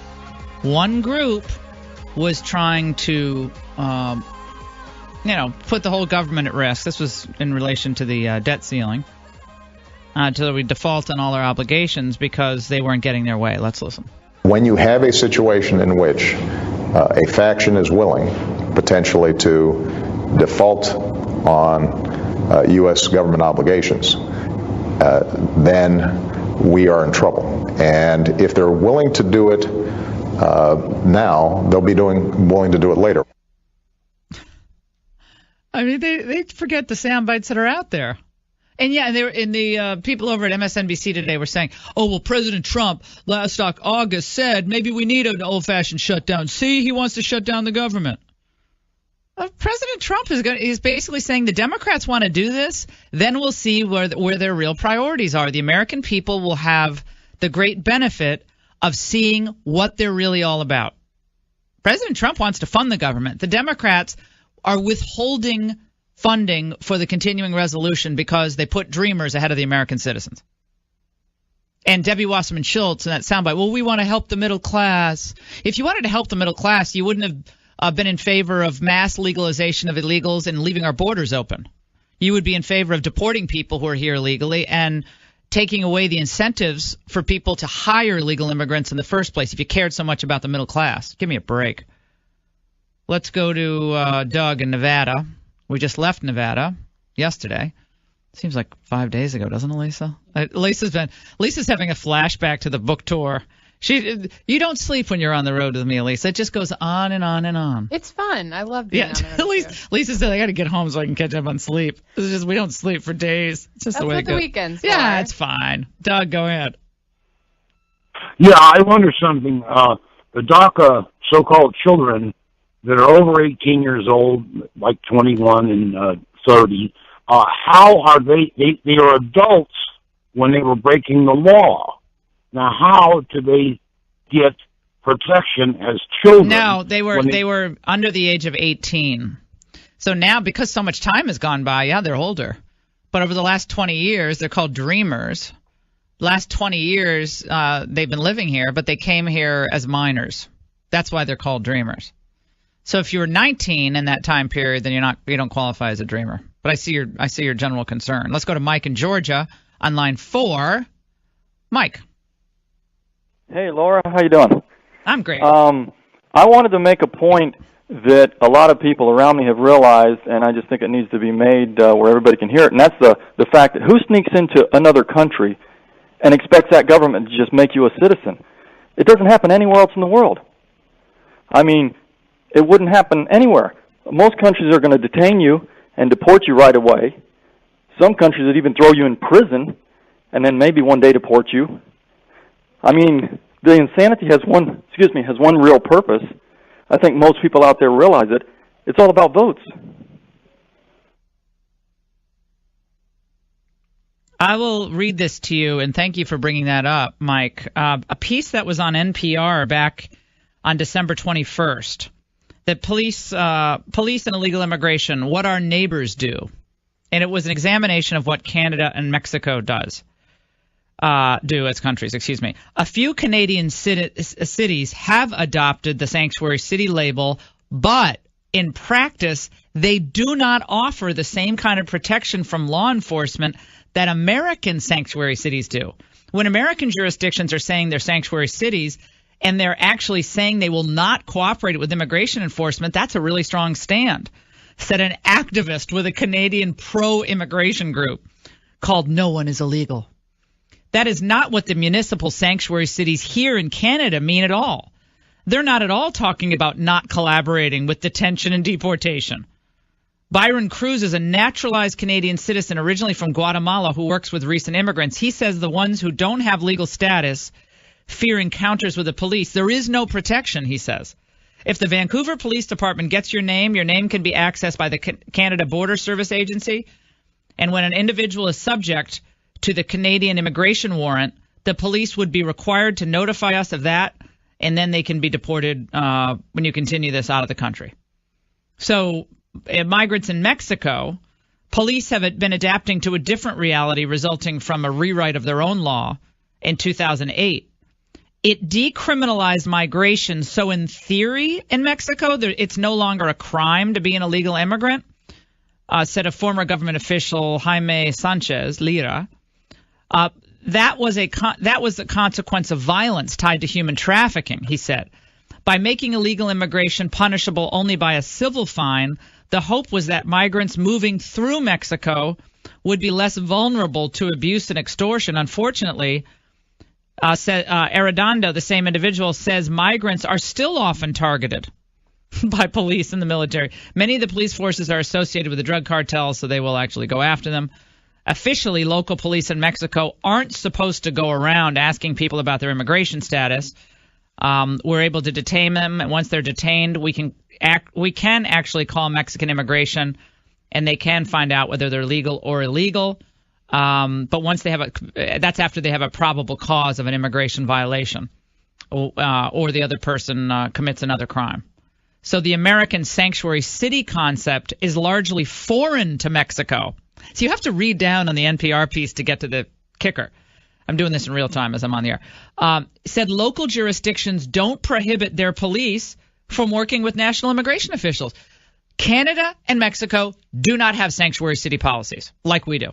one group was trying to, put the whole government at risk. This was in relation to the debt ceiling, until we default on all our obligations because they weren't getting their way. Let's listen. When you have a situation in which a faction is willing potentially to default on U.S. government obligations, then we are in trouble. And if they're willing to do it now, they'll be willing to do it later. I mean, they forget the sound bites that are out there. And yeah, they were in the people over at MSNBC today were saying, "Oh well, President Trump last August said maybe we need an old-fashioned shutdown. See, he wants to shut down the government." President Trump is basically saying the Democrats want to do this, then we'll see where their real priorities are. The American people will have the great benefit of seeing what they're really all about. President Trump wants to fund the government. The Democrats are withholding funding for the continuing resolution because they put dreamers ahead of the American citizens. And Debbie Wasserman Schultz in that soundbite, well, we want to help the middle class. If you wanted to help the middle class, you wouldn't have been in favor of mass legalization of illegals and leaving our borders open. You would be in favor of deporting people who are here illegally and taking away the incentives for people to hire legal immigrants in the first place if you cared so much about the middle class. Give me a break. Let's go to Doug in Nevada. We just left Nevada yesterday. Seems like 5 days ago, doesn't it, Lisa? Lisa's having a flashback to the book tour. You don't sleep when you're on the road with me, Lisa. It just goes on and on and on. It's fun. I love being on the road. Lisa said I got to get home so I can catch up on sleep. It's just we don't sleep for days. It's just That's the way what it goes. The weekends. Yeah, it's fine. Doug, go ahead. Yeah, I wonder something. The DACA so-called children that are over 18 years old, like 21 and 30, how are they are adults when they were breaking the law. Now, how do they get protection as children? No, they were under the age of 18. So now, because so much time has gone by, yeah, they're older. But over the last 20 years, they're called dreamers. Last 20 years, they've been living here, but they came here as minors. That's why they're called dreamers. So if you were 19 in that time period, then you don't qualify as a dreamer. But I see your general concern. Let's go to Mike in Georgia on line 4. Mike. Hey, Laura, how you doing? I'm great. I wanted to make a point that a lot of people around me have realized, and I just think it needs to be made where everybody can hear it, and that's the fact that who sneaks into another country and expects that government to just make you a citizen? It doesn't happen anywhere else in the world. I mean, it wouldn't happen anywhere. Most countries are going to detain you and deport you right away. Some countries would even throw you in prison and then maybe one day deport you. I mean, the insanity has one real purpose. I think most people out there realize it. It's all about votes. I will read this to you, and thank you for bringing that up, Mike. A piece that was on NPR back on December 21st, that police and illegal immigration, what our neighbors do. And it was an examination of what Canada and Mexico do as countries, excuse me. A few Canadian cities have adopted the sanctuary city label, but in practice, they do not offer the same kind of protection from law enforcement that American sanctuary cities do. When American jurisdictions are saying they're sanctuary cities and they're actually saying they will not cooperate with immigration enforcement, that's a really strong stand, said an activist with a Canadian pro-immigration group called No One is Illegal. That is not what the municipal sanctuary cities here in Canada mean at all. They're not at all talking about not collaborating with detention and deportation. Byron Cruz is a naturalized Canadian citizen originally from Guatemala who works with recent immigrants. He says the ones who don't have legal status fear encounters with the police. There is no protection, he says. If the Vancouver Police Department gets your name can be accessed by the Canada Border Service Agency. And when an individual is subject to the Canadian immigration warrant, the police would be required to notify us of that, and then they can be deported when you continue this out of the country. So migrants in Mexico, police have been adapting to a different reality resulting from a rewrite of their own law in 2008. It decriminalized migration, so in theory in Mexico, it's no longer a crime to be an illegal immigrant, said a former government official, Jaime Sanchez Lira. That was a consequence of violence tied to human trafficking, he said. By making illegal immigration punishable only by a civil fine, the hope was that migrants moving through Mexico would be less vulnerable to abuse and extortion. Unfortunately, Arredondo, the same individual, says migrants are still often targeted by police and the military. Many of the police forces are associated with the drug cartels, so they will actually go after them. Officially, local police in Mexico aren't supposed to go around asking people about their immigration status. We're able to detain them, and once they're detained, we can actually call Mexican immigration, and they can find out whether they're legal or illegal. But once that's after they have a probable cause of an immigration violation, or the other person commits another crime. So the American sanctuary city concept is largely foreign to Mexico. So you have to read down on the NPR piece to get to the kicker. I'm doing this in real time as I'm on the air. Said local jurisdictions don't prohibit their police from working with national immigration officials. Canada and Mexico do not have sanctuary city policies like we do.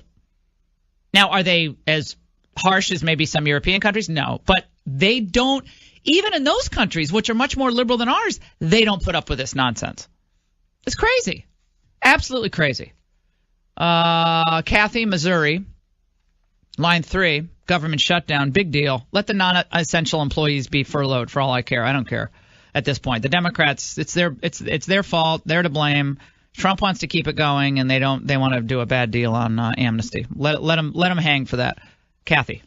Now, are they as harsh as maybe some European countries? No, but they don't. Even in those countries, which are much more liberal than ours, they don't put up with this nonsense. It's crazy. Absolutely crazy. Kathy, Missouri, line 3, government shutdown, big deal. Let the non-essential employees be furloughed for all I care. I don't care at this point. The Democrats, it's their fault. They're to blame. Trump wants to keep it going, and they want to do a bad deal on amnesty. Let them hang for that. Kathy.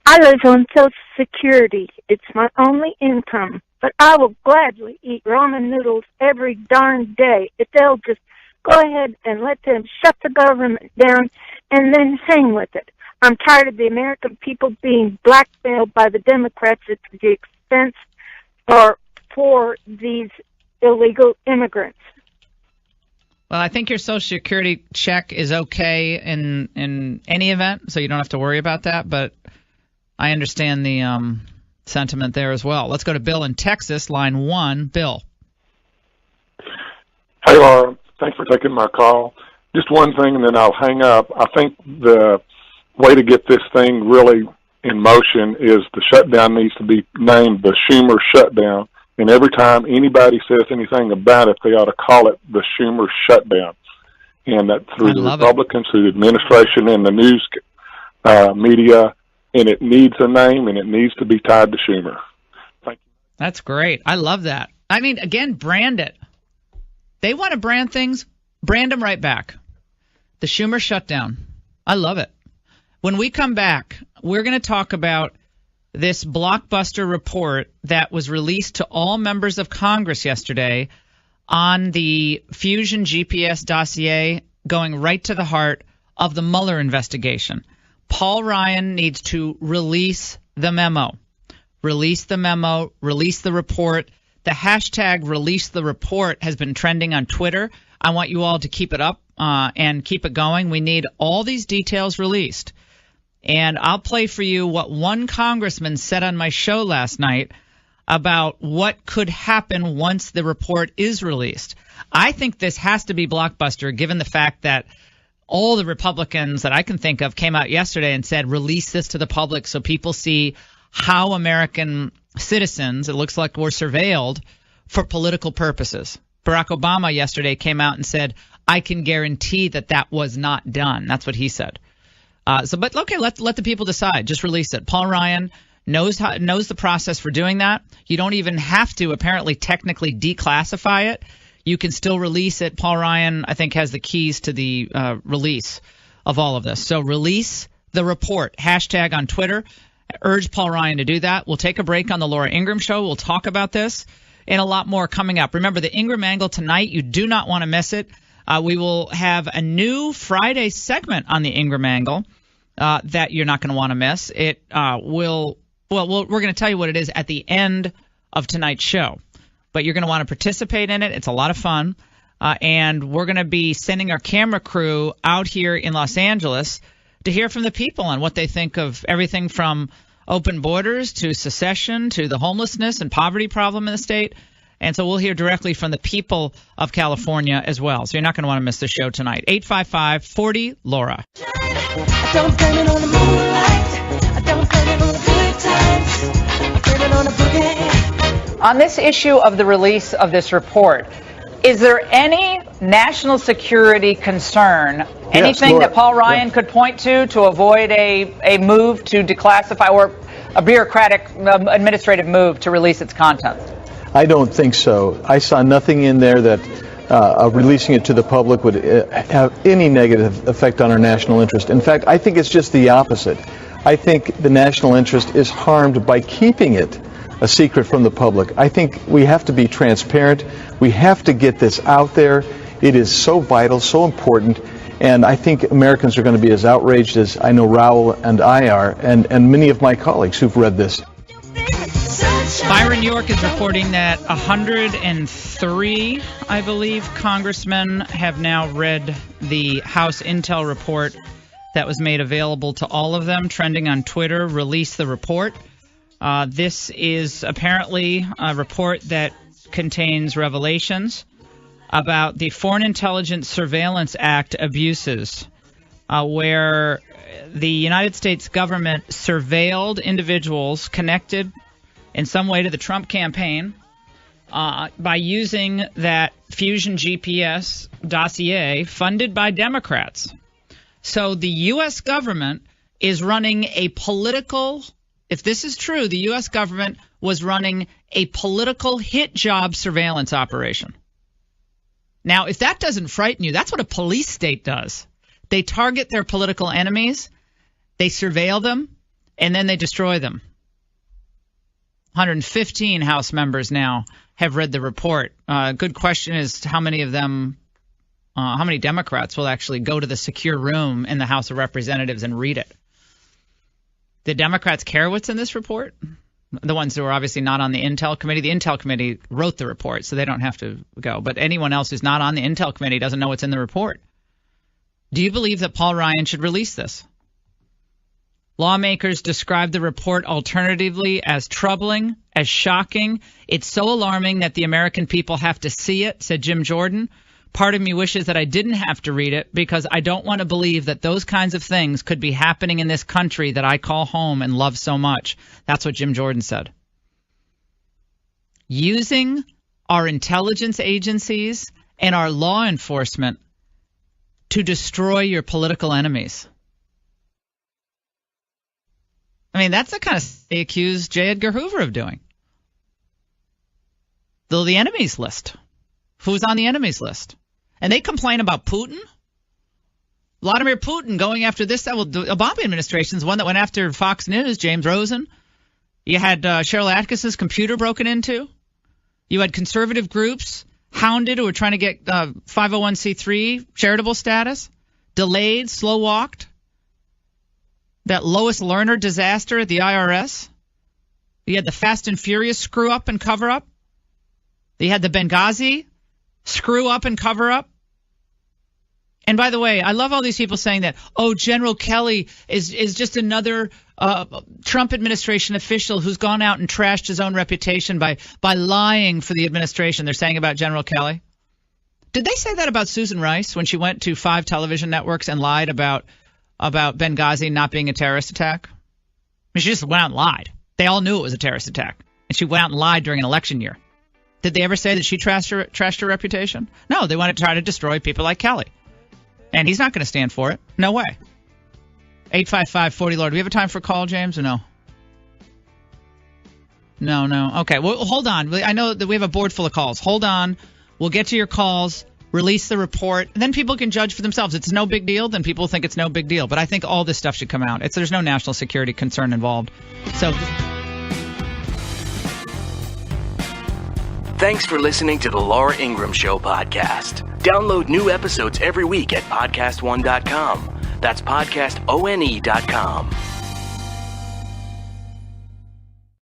I live on Social Security. It's my only income. but I will gladly eat ramen noodles every darn day if they'll just go ahead and let them shut the government down and then hang with it. I'm tired of the American people being blackmailed by the Democrats at the expense for these illegal immigrants. Well, I think your Social Security check is okay in any event, so you don't have to worry about that. But I understand the sentiment there as well. Let's go to Bill in Texas, line 1. Bill. Hey, Laura. Thanks for taking my call. Just one thing, and then I'll hang up. I think the way to get this thing really in motion is the shutdown needs to be named the Schumer shutdown. And every time anybody says anything about it, they ought to call it the Schumer shutdown. And that through the Republicans, through the administration, and the news media, and it needs a name, and it needs to be tied to Schumer. Thank you. That's great. I love that. I mean, again, brand it. They want to brand things, brand them right back. The Schumer shutdown. I love it. When we come back, we're going to talk about this blockbuster report that was released to all members of Congress yesterday on the Fusion GPS dossier, going right to the heart of the Mueller investigation. Paul Ryan needs to release the memo. Release the memo, release the report. The hashtag release the report has been trending on Twitter. I want you all to keep it up and keep it going. We need all these details released. And I'll play for you what one congressman said on my show last night about what could happen once the report is released. I think this has to be blockbuster, given the fact that all the Republicans that I can think of came out yesterday and said, release this to the public so people see how American citizens, it looks like, were surveilled for political purposes. Barack Obama yesterday came out and said, I can guarantee that that was not done. That's what he said. But okay, let the people decide. Just release it. Paul Ryan knows the process for doing that. You don't even have to apparently technically declassify it. You can still release it. Paul Ryan, I think, has the keys to the release of all of this. So release the report. Hashtag on Twitter. Urge Paul Ryan to do that. We'll take a break on the Laura Ingraham Show. We'll talk about this and a lot more coming up. Remember, the Ingraham Angle tonight. You do not want to miss it. We will have a new Friday segment on the Ingraham Angle that you're not going to want to miss. It we're going to tell you what it is at the end of tonight's show. But you're going to want to participate in it. It's a lot of fun. And we're going to be sending our camera crew out here in Los Angeles to hear from the people on what they think of everything from open borders to secession to the homelessness and poverty problem in the state. And so we'll hear directly from the people of California as well. So you're not going to want to miss the show tonight. 855-40-LAURA. I don't blame it on the moonlight. I don't blame it on the good times. I blame it on the boogie. On this issue of the release of this report, is there any national security concern, anything that Paul Ryan could point to avoid a move to declassify or a bureaucratic administrative move to release its content? I don't think so. I saw nothing in there that releasing it to the public would have any negative effect on our national interest. In fact, I think it's just the opposite. I think the national interest is harmed by keeping it a secret from the public. I think we have to be transparent. We have to get this out there. It is so vital, so important, and I think Americans are going to be as outraged as I know Raul and I are, and many of my colleagues who've read this. Byron York is reporting that 103, I believe, congressmen have now read the House Intel report that was made available to all of them, trending on Twitter. Release the report. This is apparently a report that contains revelations about the Foreign Intelligence Surveillance Act abuses, where the United States government surveilled individuals connected in some way to the Trump campaign by using that Fusion GPS dossier funded by Democrats. So the U.S. government is running a political, if this is true, the U.S. government was running a political hit job surveillance operation. Now, if that doesn't frighten you, that's what a police state does. They target their political enemies, they surveil them, and then they destroy them. 115 House members now have read the report. Good question is how many of them, how many Democrats will actually go to the secure room in the House of Representatives and read it? The Democrats care what's in this report? The ones who are obviously not on the Intel Committee. The Intel Committee wrote the report, so they don't have to go. But anyone else who's not on the Intel Committee doesn't know what's in the report. Do you believe that Paul Ryan should release this? Lawmakers describe the report alternatively as troubling, as shocking. It's so alarming that the American people have to see it, said Jim Jordan. Part of me wishes that I didn't have to read it because I don't want to believe that those kinds of things could be happening in this country that I call home and love so much. That's what Jim Jordan said. Using our intelligence agencies and our law enforcement to destroy your political enemies. I mean, that's the kind of stuff they accused J. Edgar Hoover of doing. The enemies list. Who's on the enemies list? And they complain about Putin. Vladimir Putin going after this. Well, the Obama administration is one that went after Fox News, James Rosen. You had Cheryl Atkinson's computer broken into. You had conservative groups hounded who were trying to get 501c3 charitable status, delayed, slow-walked. That Lois Lerner disaster at the IRS. You had the Fast and Furious screw-up and cover-up. You had the Benghazi screw-up and cover-up. And by the way, I love all these people saying that, oh, General Kelly is just another Trump administration official who's gone out and trashed his own reputation by lying for the administration. They're saying about General Kelly. Did they say that about Susan Rice when she went to 5 television networks and lied about Benghazi not being a terrorist attack? I mean, she just went out and lied. They all knew it was a terrorist attack. And she went out and lied during an election year. Did they ever say that she trashed her reputation? No, they want to try to destroy people like Kelly. And he's not going to stand for it. No way. 855-40-LORD. Do we have a time for a call, James, or no? No. Okay, well, hold on. I know that we have a board full of calls. Hold on. We'll get to your calls, release the report, and then people can judge for themselves. It's no big deal, then people think it's no big deal. But I think all this stuff should come out. There's no national security concern involved. So... Thanks for listening to the Laura Ingraham Show podcast. Download new episodes every week at podcastone.com. That's podcastone.com.